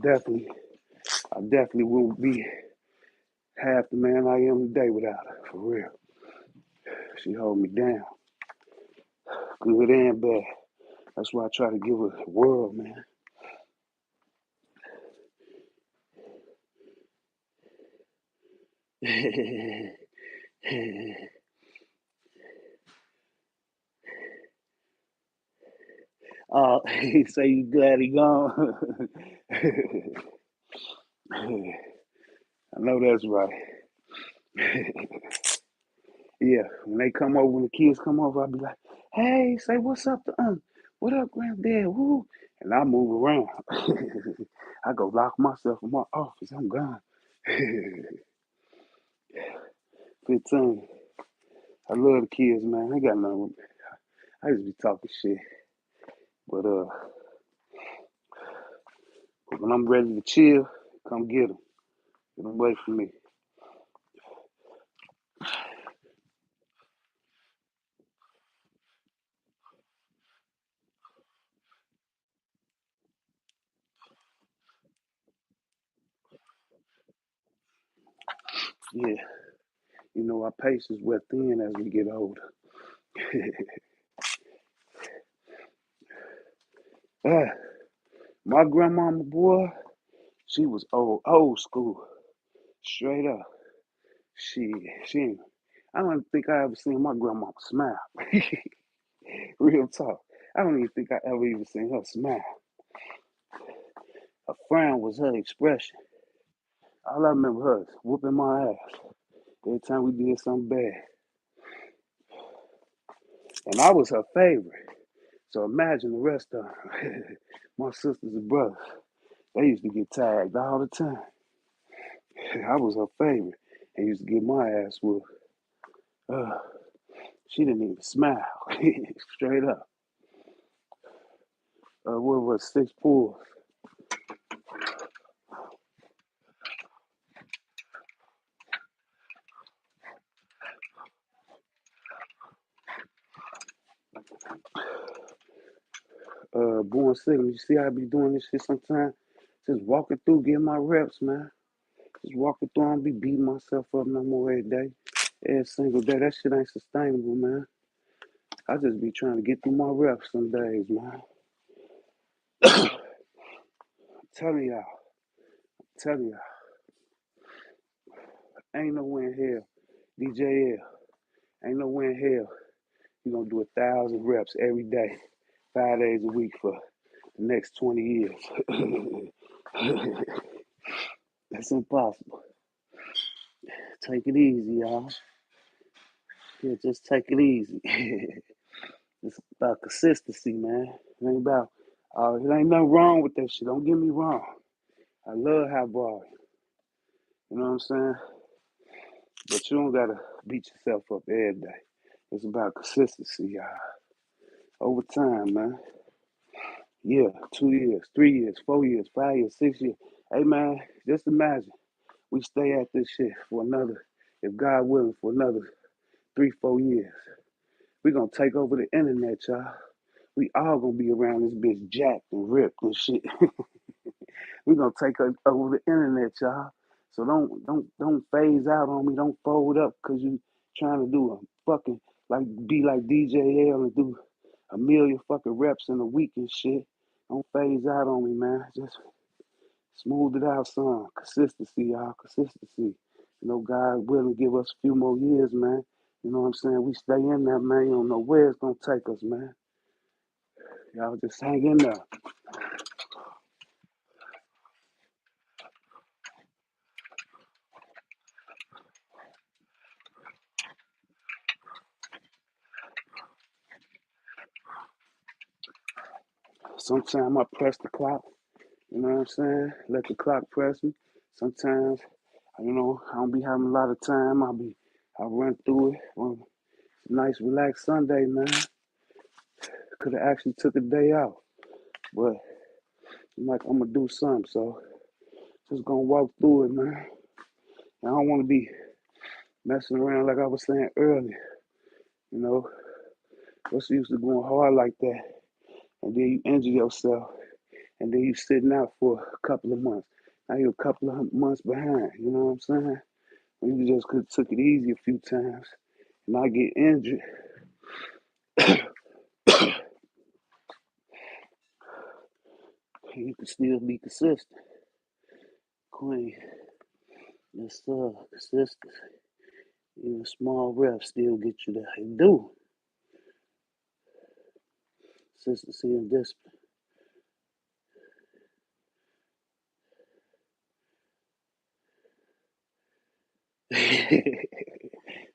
Definitely, I definitely won't be half the man I am today without her. For real, she hold me down, good and bad. That's why I try to give her the world, man. He say you glad he gone. I know that's right. Yeah, when they come over, when the kids come over, I'll be like, hey, say what's up to what up, granddad? Woo. And I move around. I go lock myself in my office. I'm gone. 15. I love the kids, man. They got nothing with me. I just be talking shit. But when I'm ready to chill, come get them. Get them away from me. Yeah, our patience wear thin as we get older. Ah, my grandmama, boy, she was old school, straight up. She, I don't think I ever seen my grandma smile. Real talk. I don't even think I ever even seen her smile. A frown was her expression. All I remember her is whooping my ass every time we did something bad. And I was her favorite. So imagine the rest of them. My sisters and brothers, they used to get tagged all the time. I was her favorite and used to get my ass whooped. Uh, she didn't even smile. Straight up. What was 6 pulls? Born Signal. You see how I be doing this shit sometimes? Just walking through, getting my reps, man. Just walking through, I don't be beating myself up no more every day. Every single day. That shit ain't sustainable, man. I just be trying to get through my reps some days, man. Telling y'all, telling y'all, ain't no way in hell, DJL, ain't no way in hell you gonna do 1,000 reps every day, 5 days a week for the next 20 years. That's impossible. Take it easy, y'all. Yeah, just take it easy. It's about consistency, man. It ain't about, it ain't nothing wrong with that shit. Don't get me wrong. I love high bar. You know what I'm saying? But you don't gotta beat yourself up every day. It's about consistency, y'all. Over time, man. Yeah, 2 years, 3 years, 4 years, 5 years, 6 years. Hey, man, just imagine we stay at this shit for another, if God willing, for another 3, 4 years. We gonna take over the internet, y'all. We all gonna be around this bitch jacked and ripped and shit. We gonna take over the internet, y'all. So don't phase out on me. Don't fold up because you trying to do a fucking like be like DJL and do a million fucking reps in a week and shit. Don't phase out on me, man. Just smooth it out, son. Consistency, y'all. Consistency. God willing, give us a few more years, man. You know what I'm saying? We stay in there, man. You don't know where it's gonna take us, man. Y'all just hang in there. Sometimes I press the clock. You know what I'm saying? Let the clock press me. Sometimes, I don't be having a lot of time. I run through it. On a nice, relaxed Sunday, man. Could have actually took a day out, but I'm like, I'm gonna do something. So just gonna walk through it, man. I don't want to be messing around like I was saying earlier. You know, what's the use of going hard like that, and then you injure yourself, and then you sitting out for a couple of months. Now you're a couple of months behind. You know what I'm saying? You just could have took it easy a few times, and not get injured. You can still be consistent. Queen, that's consistent. Even small reps still get you there. They do. Consistency and discipline.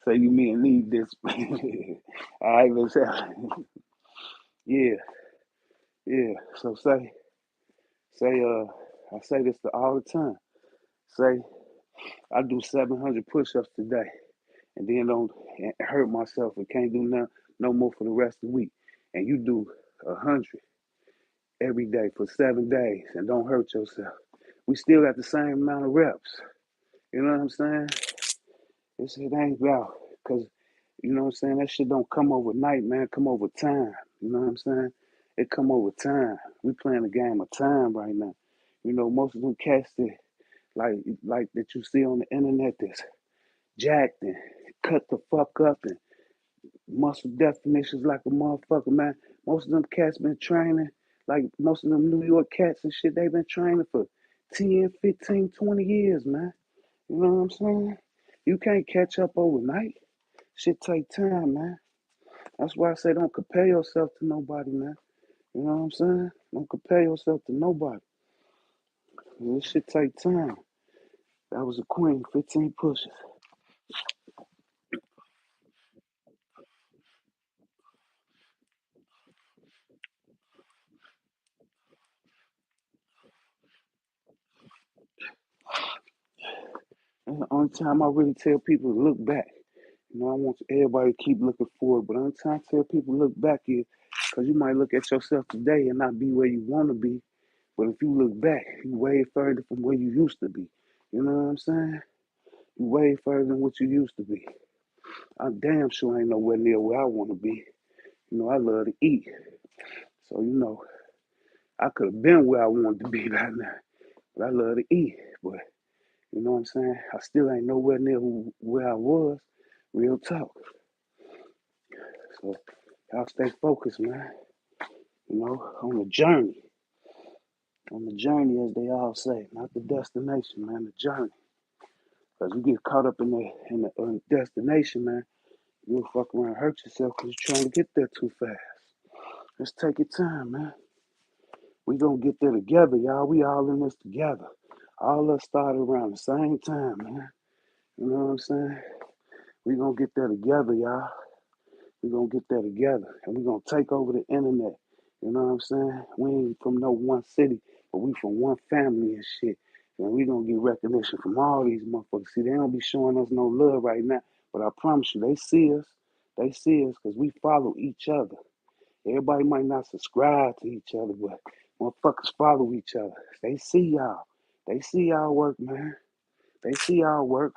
Say you mean need this. All right, let's have yeah, yeah. So I say this to all the time. Say I do 700 push-ups today, and then don't hurt myself and can't do no more for the rest of the week. And you do 100 every day for 7 days and don't hurt yourself. We still got the same amount of reps. You know what I'm saying? It ain't about because you know what I'm saying. That shit don't come overnight, man. It come over time. You know what I'm saying? It come over time. We playing a game of time right now. You know, most of them cats that like that you see on the internet that's jacked and cut the fuck up and muscle definitions like a motherfucker, man. Most of them cats been training, like most of them New York cats and shit, they been training for 10, 15, 20 years, man. You know what I'm saying? You can't catch up overnight. Shit take time, man. That's why I say don't compare yourself to nobody, man. You know what I'm saying? Don't compare yourself to nobody. This shit take time. That was a queen, 15 pushes. That's the only time I really tell people to look back. You know, I want everybody to keep looking forward, but the only time I tell people to look back is because you might look at yourself today and not be where you want to be. But if you look back, you way further from where you used to be. You know what I'm saying? You way further than what you used to be. I damn sure ain't nowhere near where I want to be. You know, I love to eat. So, you know, I could have been where I wanted to be right now. But I love to eat. But, you know what I'm saying? I still ain't nowhere near where I was. Real talk. So, y'all stay focused, man. You know, on the journey. On the journey, as they all say. Not the destination, man. The journey. Because you get caught up in the destination, man. You'll fuck around and hurt yourself because you're trying to get there too fast. Let's take your time, man. We gonna get there together, y'all. We all in this together. All us started around the same time, man. You know what I'm saying? We gonna get there together, y'all. We gonna get there together, and we gonna take over the internet. You know what I'm saying? We ain't from no one city, but we from one family and shit. And we gonna get recognition from all these motherfuckers. See, they don't be showing us no love right now, but I promise you, they see us. They see us because we follow each other. Everybody might not subscribe to each other, but motherfuckers follow each other. They see y'all. They see y'all work, man. They see y'all work.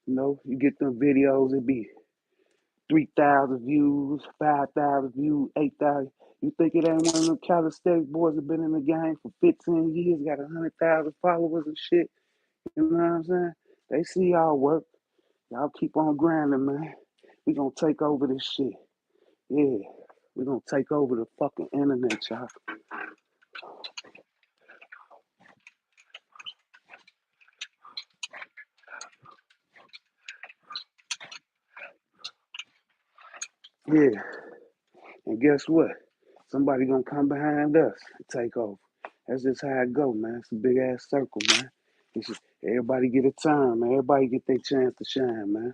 You know, you get them videos, it be 3,000 views, 5,000 views, 8,000. You think it ain't one of them calisthenic boys that been in the game for 15 years, got 100,000 followers and shit? You know what I'm saying? They see y'all work. Y'all keep on grinding, man. We gonna take over this shit. Yeah. We gonna take over the fucking internet, y'all. Yeah. And guess what? Somebody gonna come behind us and take over. That's just how it go, man. It's a big ass circle, man. It's just, everybody get a turn, man. Everybody get their chance to shine, man.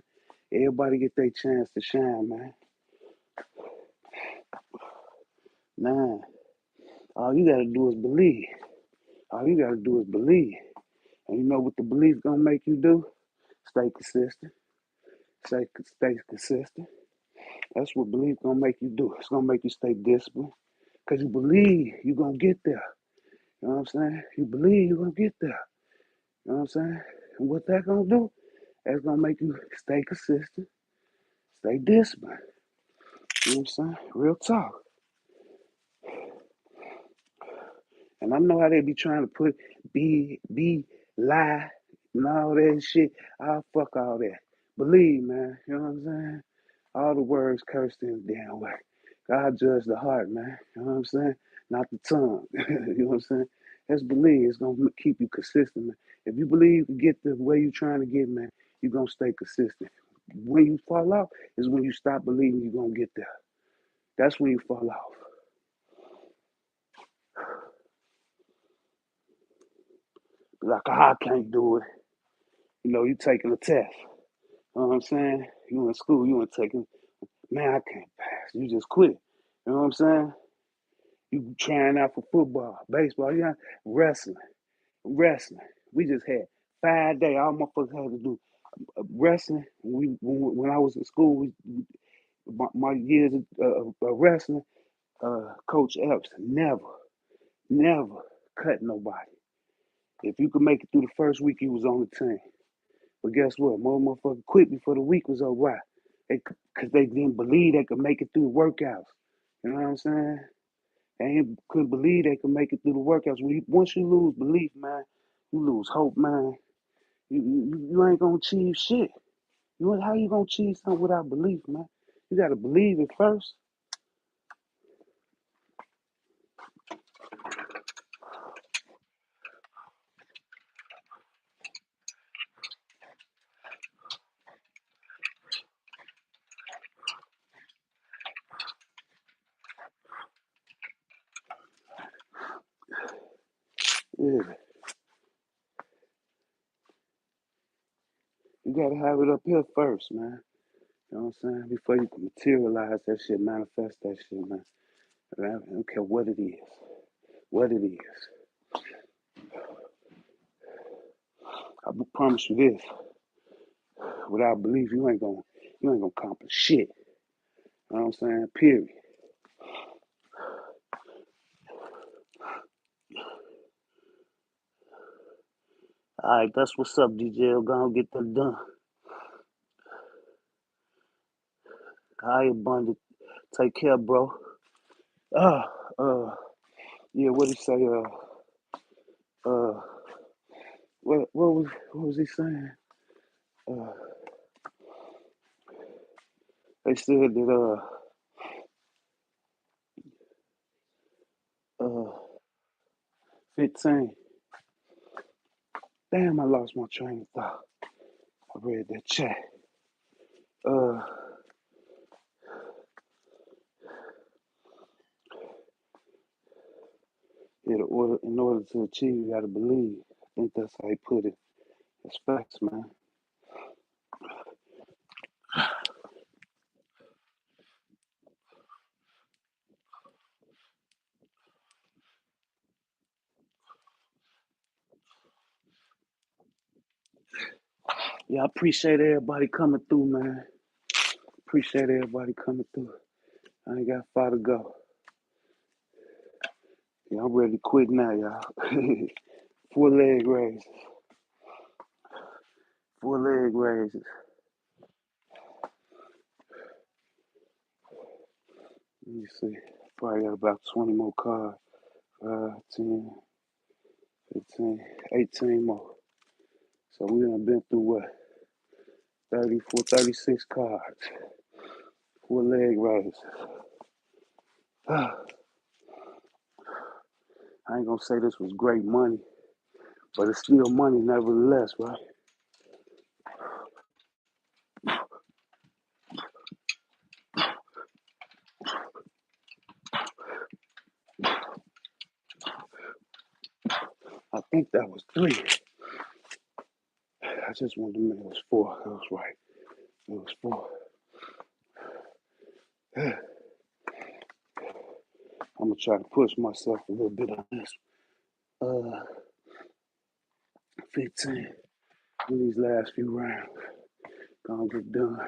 Everybody get their chance to shine, man. Nah, all you gotta do is believe. All you gotta do is believe. And you know what the belief gonna make you do? Stay consistent. Stay consistent. That's what belief gonna make you do. It's gonna make you stay disciplined. Cause you believe you gonna get there. You know what I'm saying? You believe you're gonna get there. You know what I'm saying? And what that gonna do? That's gonna make you stay consistent, stay disciplined. You know what I'm saying? Real talk. And I know how they be trying to put lie, and all that shit. I'll fuck all that. Believe, man. You know what I'm saying? All the words cursed in the damn way. God judge the heart, man. You know what I'm saying? Not the tongue. You know what I'm saying? Let's believe. It's gonna keep you consistent, man. If you believe you get the way you're trying to get, man, you're gonna stay consistent. When you fall off is when you stop believing you're gonna get there. That's when you fall off. Like, I can't do it. You know, you taking a test. You know what I'm saying? You in school, you ain't taking, man, I can't pass. You just quit. You know what I'm saying? You trying out for football, baseball, you know, wrestling. We just had 5 days. All motherfuckers had to do wrestling. When I was in school, my years of wrestling, Coach Epps never cut nobody. If you could make it through the first week, you was on the team. But guess what? More motherfuckers quit before the week was over. Why? Because they didn't believe they could make it through the workouts. You know what I'm saying? They couldn't believe they could make it through the workouts. Once you lose belief, man, you lose hope, man. You ain't gonna achieve shit. How you gonna achieve something without belief, man? You gotta believe it first. Yeah, you gotta have it up here first, man. You know what I'm saying? Before you can materialize that shit, manifest that shit, man. I don't care what it is. What it is. I promise you this. Without belief, you ain't gonna accomplish shit. You know what I'm saying? Period. Alright, that's what's up, DJ. Gonna get that done. High abundant. Take care, bro. Uh, uh, yeah, what he say? Uh, what was he saying? Uh, they said that uh 15. Damn, I lost my train of thought. I read that chat. Uh, yeah, in order to achieve, you gotta believe. I think that's how he put it. It's facts, man. Yeah, I appreciate everybody coming through, man. Appreciate everybody coming through. I ain't got far to go. Yeah, I'm ready to quit now, y'all. 4 leg raises. 4 leg raises. Let me see. Probably got about 20 more cards. 5, 10, 15, 18 more. So we done been through what? 34, 36 cards. 4 leg raises. I ain't gonna say this was great money, but it's still money nevertheless, right? I think that was 3. I just wanted to make it was 4. That was right. It was 4. I'm gonna try to push myself a little bit on this. 15 in these last few rounds. Gonna get done.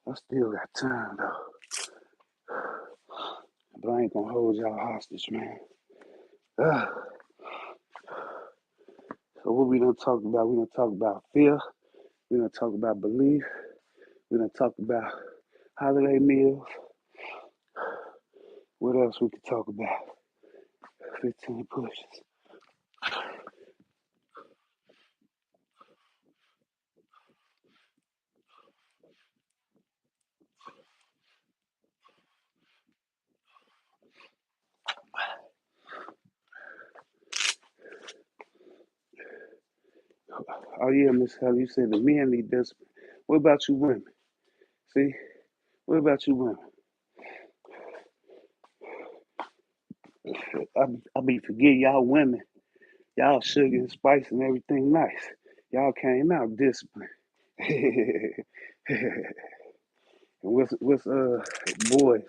I still got time though, but I ain't gonna hold y'all hostage, man. Uh, so what we done talked about? We done talked about fear. We done talked about belief. We done talked about holiday meals. What else we could talk about? 15 pushes. Oh yeah, Miss Hell, you said the men need discipline. What about you women? See? What about you women? I be forget y'all women. Y'all sugar and spice and everything nice. Y'all came out disciplined. And what's boys,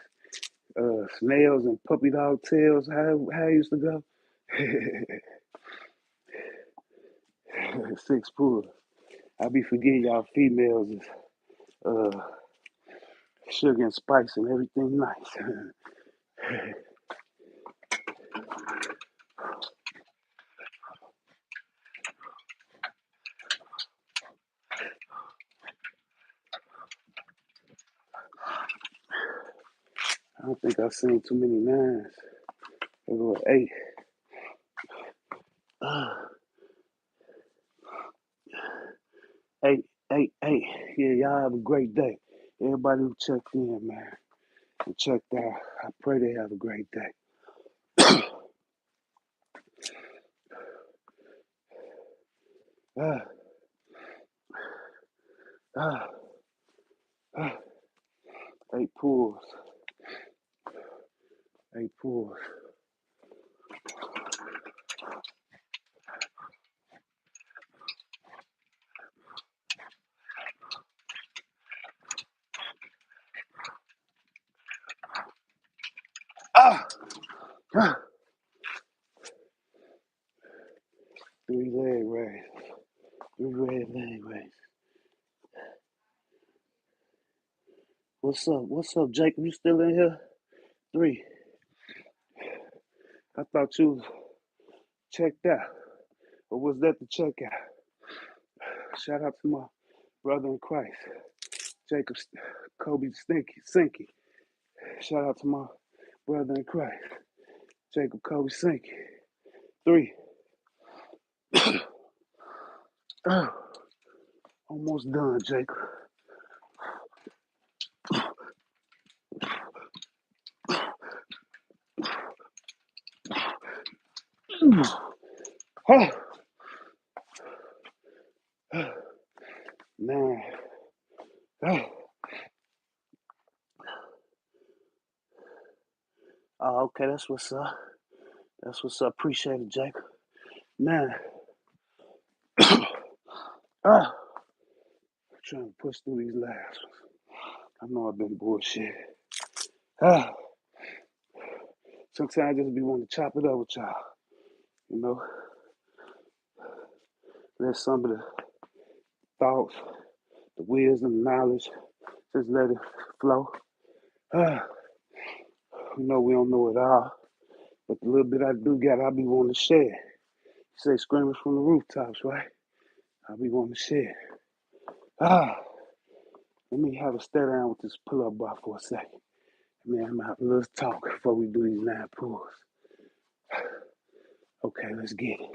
snails and puppy dog tails, how it used to go? 6 pulls. I be forgetting y'all females is uh sugar and spice and everything nice. I don't think I've seen too many nines. There go 8. Uh, 8. Yeah, y'all have a great day. Everybody who checked in, man, who checked out, I pray they have a great day. Ah, ah, ah. 8 pulls. 8 pulls. Ah, ah. 3 leg raise. 3 leg raise. What's up? What's up, Jacob? You still in here? 3. I thought you checked out. Or was that the checkout? Shout out to my brother in Christ, Jacob Kobe Sinky. Shout out to my brother in Christ, Jacob Kobe Sinky. 3. Oh, almost done, Jacob. Oh, 9. Oh, okay, that's what's up. That's what's up. Appreciate it, Jacob. 9. Ah, trying to push through these last ones. I know I've been bullshit. Ah, sometimes I just be wanting to chop it up with y'all. You know, let some of the thoughts, the wisdom, knowledge, just let it flow. Ah, you know we don't know it all, but the little bit I do get, I be wanting to share. You say screaming from the rooftops, right? I be wanting to share. Ah, let me have a stare down with this pull-up bar for a second. Man, I'm gonna have a little talk before we do these 9 pulls. Okay, let's get it.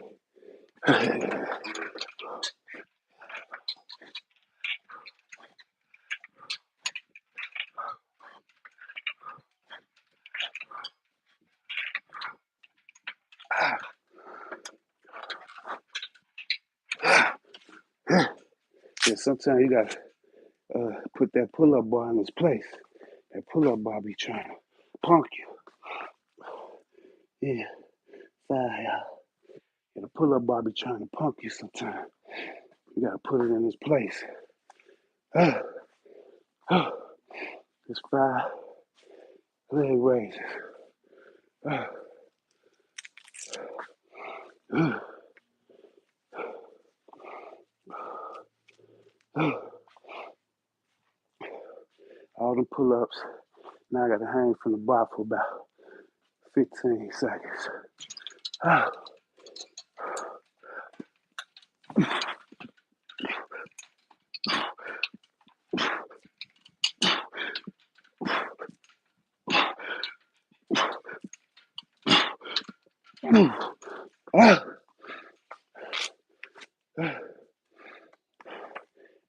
Yeah, sometimes you gotta put that pull-up bar in its place. That pull-up bar be trying to punk you. Yeah, 5, y'all. Yeah, the pull-up bar be trying to punk you sometimes. You gotta put it in its place. It's 5 leg raises. All them pull-ups. Now I gotta hang from the bar for about 15 seconds. Ah,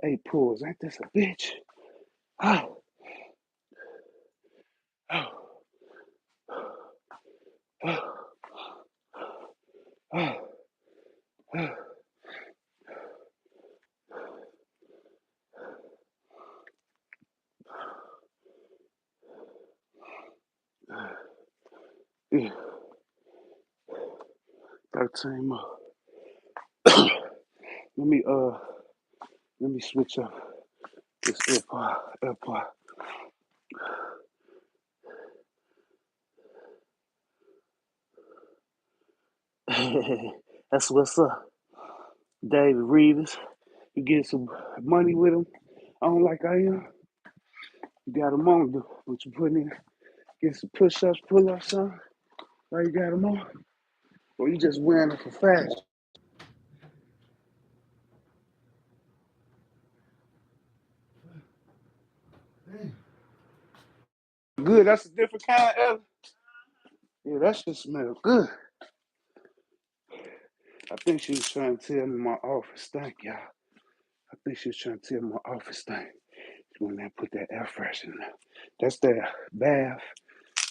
8 pulls. Ain't this a bitch? Ah, ah, ah, ah, ah. Yeah, 13 more. Let me let me switch up This AirPod. That's what's up. David Reeves. You get some money with him. I don't like I am. You got him on. What you putting in? Get some push-ups, pull-ups, son. Why you got him on? Or you just wearing it for fashion? Good. That's a different kind of. Yeah, that shit smell good. I think she was trying to tell me my office stank, y'all. I think she was trying to tell me my office stank. When I put that air freshener. That's the bath.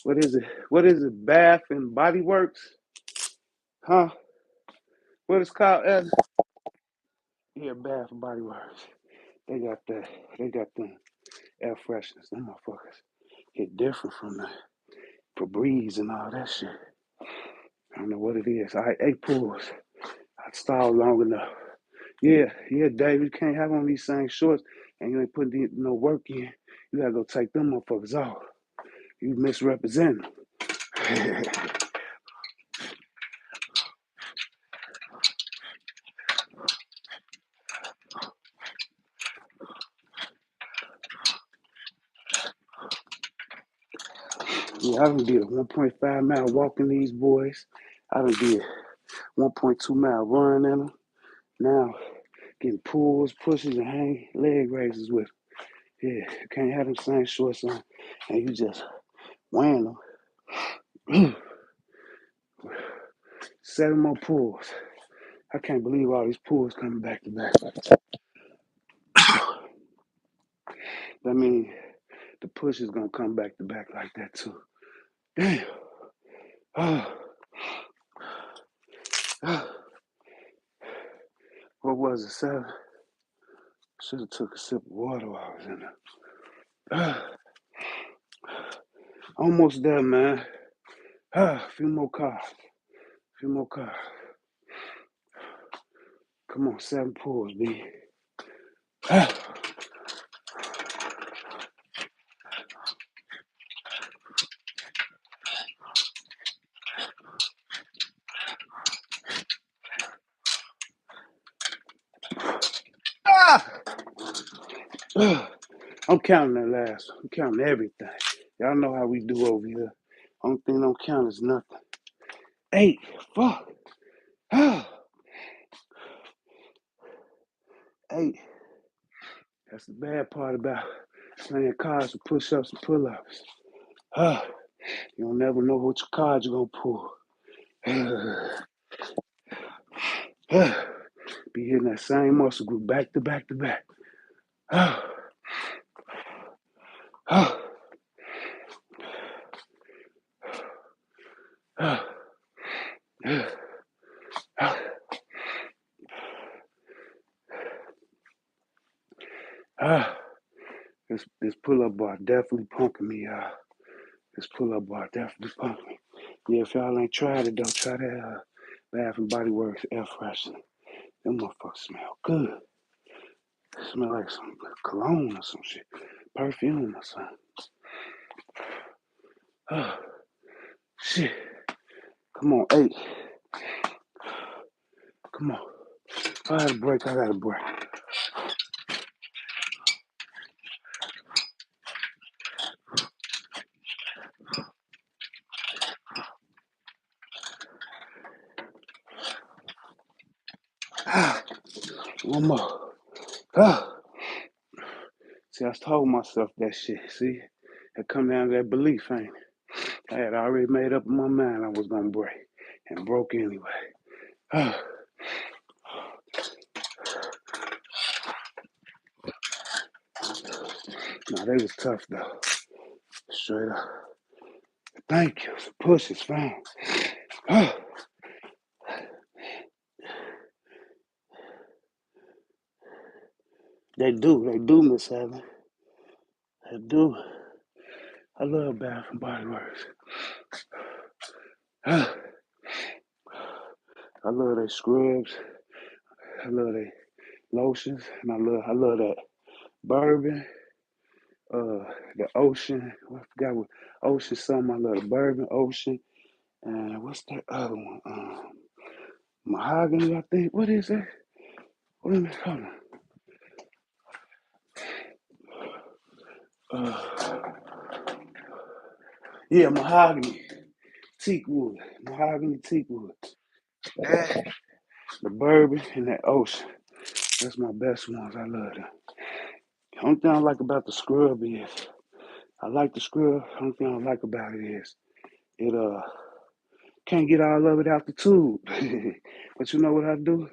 What is it? What is it? Bath and Body Works? Huh? What is it called? Yeah, Bath and Body Works. They got that. They got them air fresheners. Them motherfuckers hit different from the Febreze and all that shit. I don't know what it is. I ate pools. I stalled long enough. Yeah, Dave, you can't have on these same shorts and you ain't putting no work in. You gotta go take them motherfuckers off. You misrepresenting them. Yeah, I done did a 1.5 mile walk in these boys. I done did 1.2 mile run in them. Now getting pulls, pushes, and hang leg raises with them. Yeah, you can't have them same shorts on and you just wearing them. 7 more pulls. I can't believe all these pulls coming back to back. That means the push is gonna come back to back like that too. Damn. Oh. What was it, 7? Should have took a sip of water while I was in there. Almost there, man. A few more cars. Come on, 7 pulls, B. I'm counting that last one. I'm counting everything. Y'all know how we do over here. Only thing don't count is nothing. 8. Fuck. 8. That's the bad part about playing cards with push-ups and pull-ups. You don't never know which card you're gonna pull. Be hitting that same muscle group back to back to back. This pull-up bar definitely punking me, y'all. This pull-up bar definitely punking me. Yeah, if y'all ain't tried it, don't try that Bath and Body Works air freshener. Them motherfuckers smell good. They smell like some cologne or some shit. Perfume or something. Shit. Come on, 8. Come on. If I got a break. One more. See, I told myself that shit. See, it come down to that belief, ain't it? I had already made up in my mind I was gonna break, and broke anyway. No, they was tough though. Straight up. Thank you. The push is fine. They do, Miss Heaven. They do. I love Bath and Body Works. I love their scrubs. I love their lotions, and I love that bourbon, the ocean. I forgot what ocean something. I love the bourbon, ocean, and what's that other one? Mahogany, I think. What is that? Wait a minute, hold on. Yeah, mahogany, teak wood, mahogany, teak wood. That, the bourbon, and that ocean. That's my best ones. I love them. The only thing I like about the scrub is I like the scrub. The only thing I like about it is it can't get all of it out the tube. But you know what I do?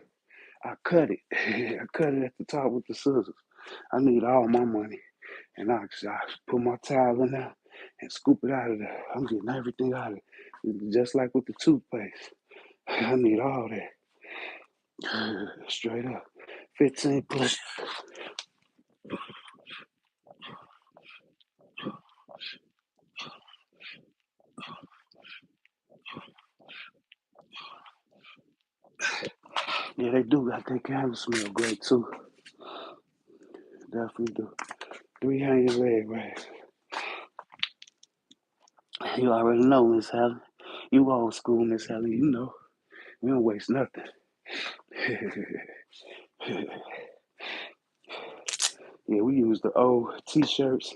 I cut it. I cut it at the top with the scissors. I need all my money. And I put my towel in there and scoop it out of there. I'm getting everything out of it. Just like with the toothpaste. I need all that. Straight up. 15 plus. Yeah, they do got that candle smell great too. Definitely do. 3 hanging leg rags. You already know, Miss Helen. You old school, Miss Helen. You know. We don't waste nothing. Yeah, we use the old t-shirts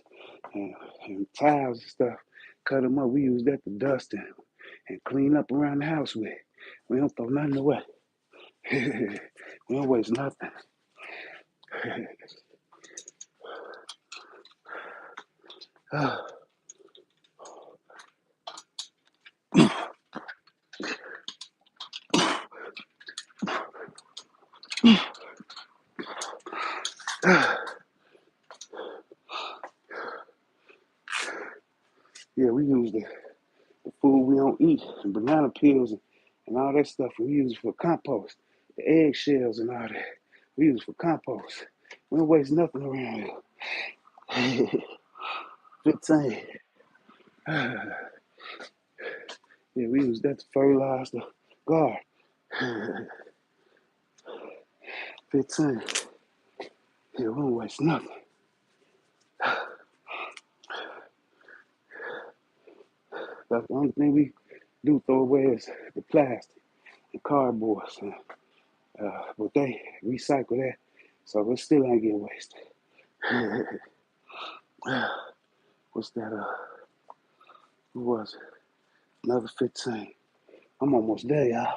and, and towels and stuff. Cut them up. We use that to dust and clean up around the house with. We don't throw nothing away. We don't waste nothing. Yeah, we use the food we don't eat, and banana peels and all that stuff. We use it for compost. The eggshells and all that. We use it for compost. We don't waste nothing around here. 15. Yeah, we use that to fertilize the garden. 15. Yeah, we don't waste nothing. That's the only thing we do throw away is the plastic and cardboard. So, but they recycle that, so it still ain't getting wasted. What's that? Who was it? Another 15. I'm almost there, y'all.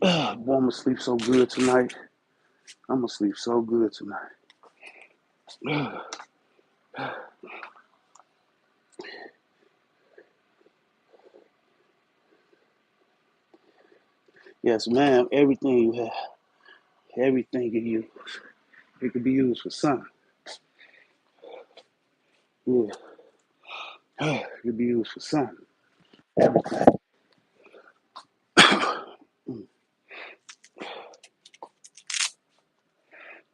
Boy, I'm gonna sleep so good tonight. I'm gonna sleep so good tonight. Yes, ma'am. Everything you have, everything you use, it could be used for something. Yeah, it could be used for something. Everything.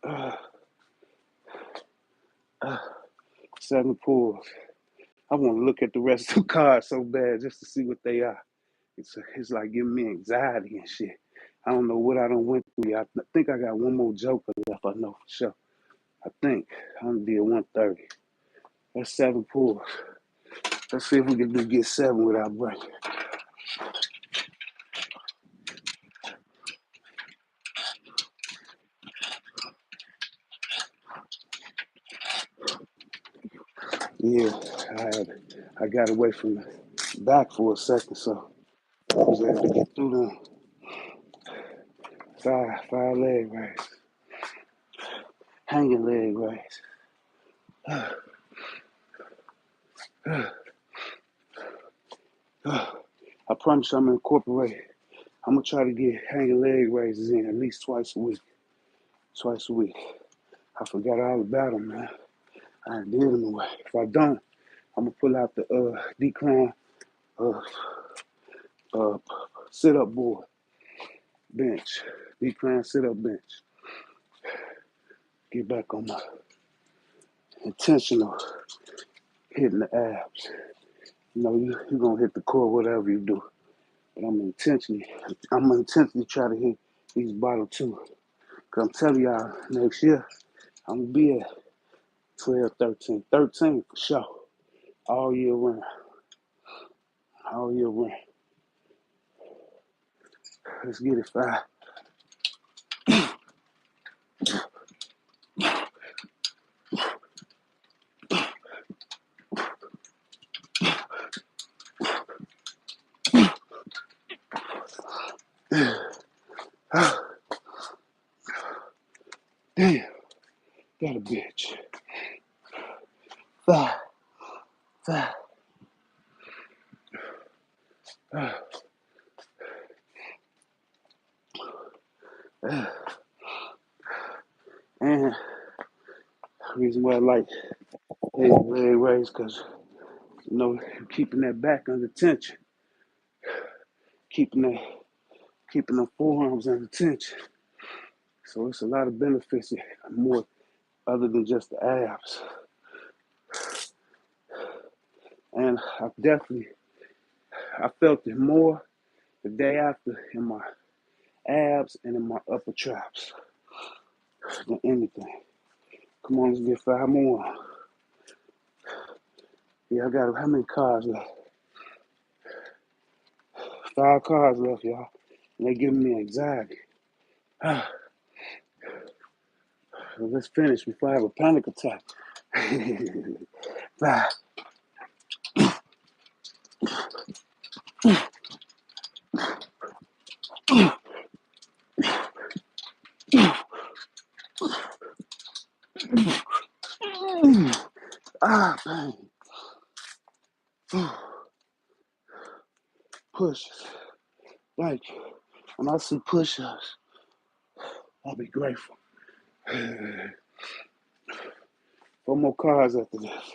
Uh, uh, 7 pulls. I want to look at the rest of the cards so bad just to see what they are. It's like giving me anxiety and shit. I don't know what I done went through. I think I got one more joker left. I know for sure. I think I done did 130. That's 7 pulls. Let's see if we can get 7 without breaking. Yeah, I got away from the back for a second, so I was able to get through them. Five leg raise, hanging leg raise. I promise you I'm gonna incorporate it. I'm gonna try to get hanging leg raises in at least twice a week. Twice a week. I forgot all about them, man. I did them away. If I don't, I'm gonna pull out the decline uh, uh, sit-up board bench, decline sit-up bench. Get back on my intentional hitting the abs. You know, you're gonna hit the core, whatever you do. But I'm gonna intentionally try to hit these bottom two. Cause I'm telling y'all, next year, I'm gonna be at 12, 13. 13 for sure. All year round. All year round. Let's get it, 5. Damn, got a bitch. 5, 5. And the reason why I like heavy leg raise, because you know, keeping that back under tension, keeping the forearms under tension. So it's a lot of benefits more other than just the abs. And I felt it more the day after in my abs and in my upper traps than anything. Come on, let's get 5 more. Yeah, I got how many cards left? 5 cards left, y'all. And they giving me anxiety. So let's finish before I have a panic attack. 5. Bang. Pushes. Thank you. When I see push-ups, I'll be grateful. 4 more cards after this.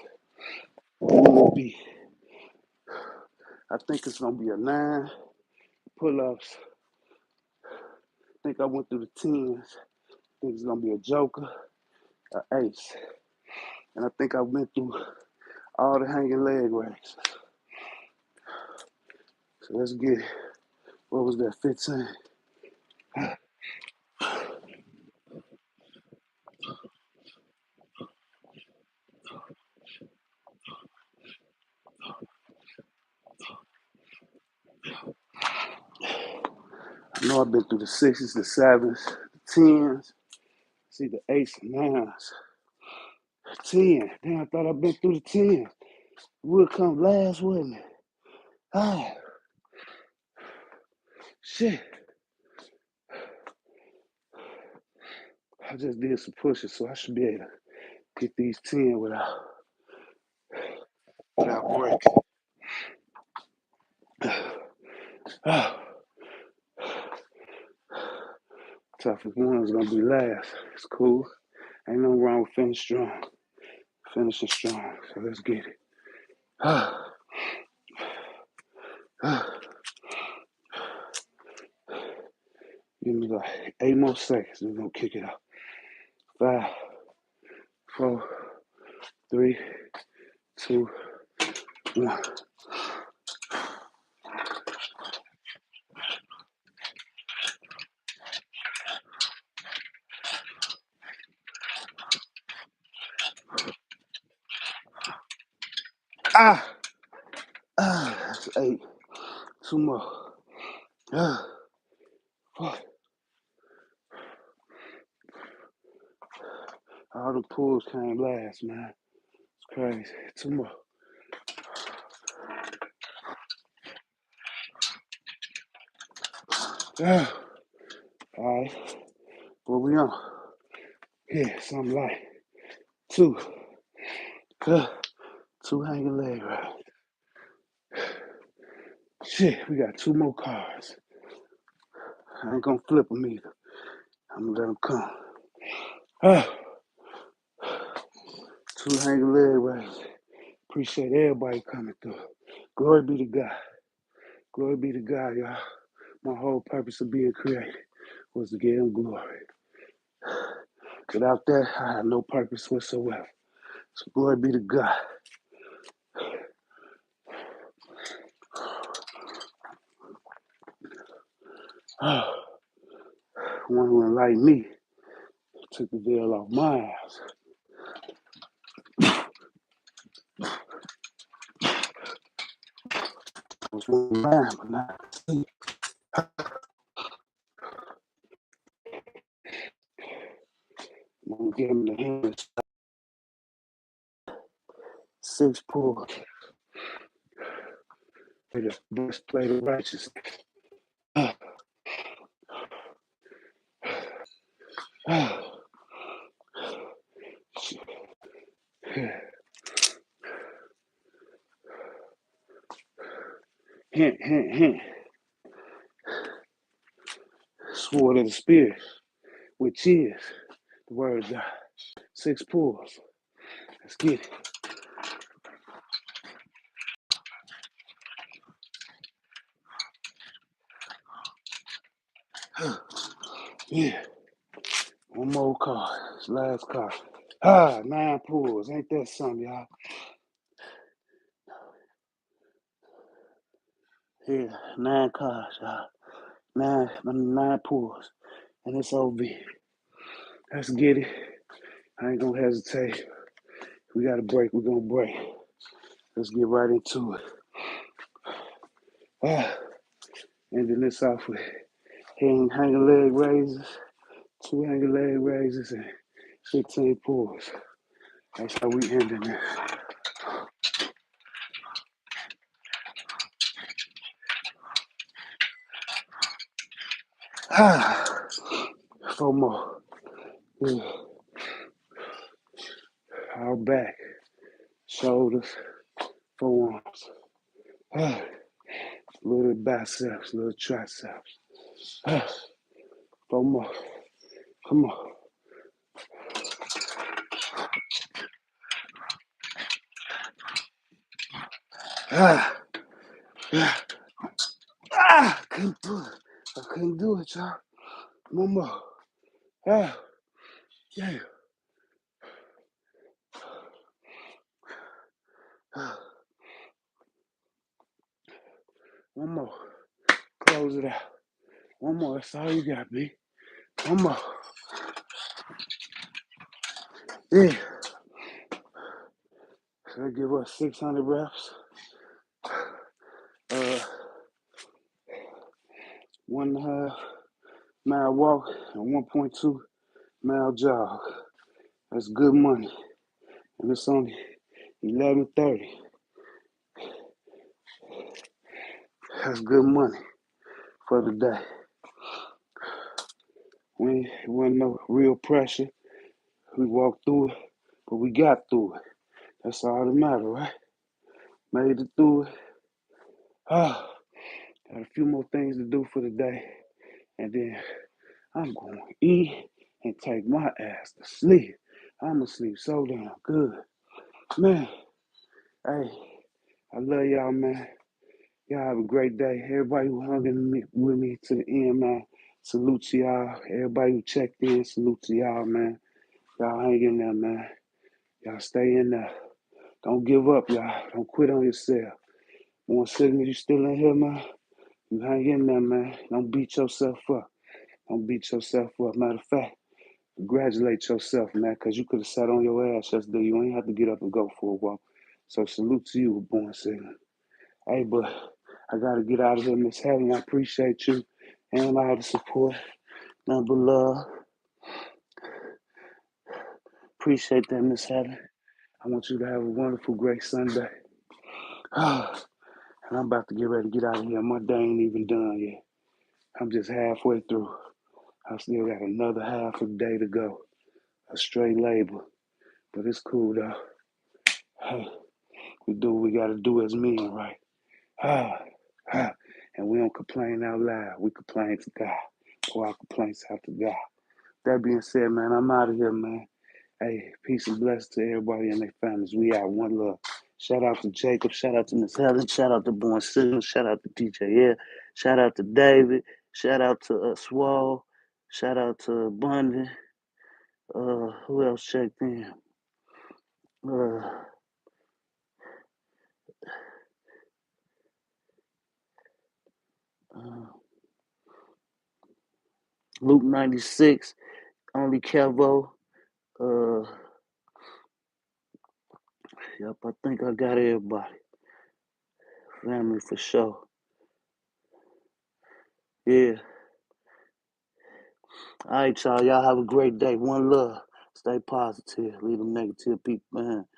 I think it's gonna be a 9 pull-ups. I think I went through the 10s. I think it's gonna be a joker, an ace. And I think I went through all the hanging leg raises. So let's get it. What was that, 15? I know I've been through the 6s, the 7s, the 10s. See the 8s and 9s. 10. Damn, I thought I'd been through the 10. Would come last, wouldn't it? Ah, shit. I just did some pushes, so I should be able to get these 10 without breaking. Toughest one is gonna be last. It's cool. Ain't nothing wrong with finishing strong. So let's get it. Give me like 8 more seconds. We're gonna kick it up. 5, 4, 3, 2, 1. That's 8. 2 more. All the pulls came last, man. It's crazy. 2 more. All right. What we on? Yeah, something like 2. 2 hanging leg right. Shit, we got 2 more cards. I ain't gonna flip them either. I'm gonna let them come. 2 hanging leg raises. Appreciate everybody coming through. Glory be to God. Glory be to God, y'all. My whole purpose of being created was to give him glory. Without that, I have no purpose whatsoever. So glory be to God. One who enlightened me took the veil off my eyes. I was one blind, but not asleep. I'm gonna give him the hand. 6 pulls. The breastplate of righteousness. Hint, hint, hint. Sword of the Spirit, which is the word of God. 6 pulls. Let's get it. Yeah. One more card. This last card. 9 pulls. Ain't that something, y'all? Here, 9 cards, y'all. Nine pulls. And it's OV. Let's get it. I ain't gonna hesitate. We got to break. We're gonna break. Let's get right into it. Ending this off with hanging leg raises, 2 hanging leg raises, and 15 pulls. That's how we ending it. Ah, 4 more. Yeah. Our back, shoulders, forearms. Little biceps, little triceps. 4 more. Come on. Couldn't do it. I couldn't do it, y'all. 1 more. Yeah. 1 more. Close it out. 1 more. That's all you got, B. 1 more. Yeah. So that give us 600 reps. 1.5 mile walk and 1.2 mile jog. That's good money. And it's only 11:30. That's good money for the day. We wasn't no real pressure. We walked through it, but we got through it. That's all that matters, right? Made it through it. Got a few more things to do for the day. And then I'm going to eat and take my ass to sleep. I'm going to sleep so damn good. Man, hey, I love y'all, man. Y'all have a great day. Everybody who hung in with me to the end, man. Salute to y'all. Everybody who checked in, salute to y'all, man. Y'all hang in there, man. Y'all stay in there. Don't give up, y'all. Don't quit on yourself. One signal you still in here, man. You hang in there, man. Don't beat yourself up. Don't beat yourself up. Matter of fact, congratulate yourself, man, because you could have sat on your ass yesterday. You ain't have to get up and go for a walk. So salute to you, Born Signal. Hey, but I got to get out of here, Miss Helen. I appreciate you and all the support. Nothing but love. Appreciate that, Miss Helen. I want you to have a wonderful, great Sunday. And I'm about to get ready to get out of here. My day ain't even done yet. I'm just halfway through. I still got another half a day to go. A straight labor. But it's cool, though. Hey, we do what we got to do as men, right? And we don't complain out loud. We complain to God. Pour our complaints out to God. That being said, man, I'm out of here, man. Hey, peace and blessings to everybody and their families. We out. One love. Shout out to Jacob. Shout out to Miss Helen. Shout out to Born Signal. Shout out to DJ Air. Shout out to David. Shout out to Swall. Shout out to Bundy. Who else checked in? Luke 96, only Kevo. Yep, I think I got everybody. Family for sure. Yeah. All right, y'all. Y'all have a great day. One love. Stay positive. Leave them negative people behind.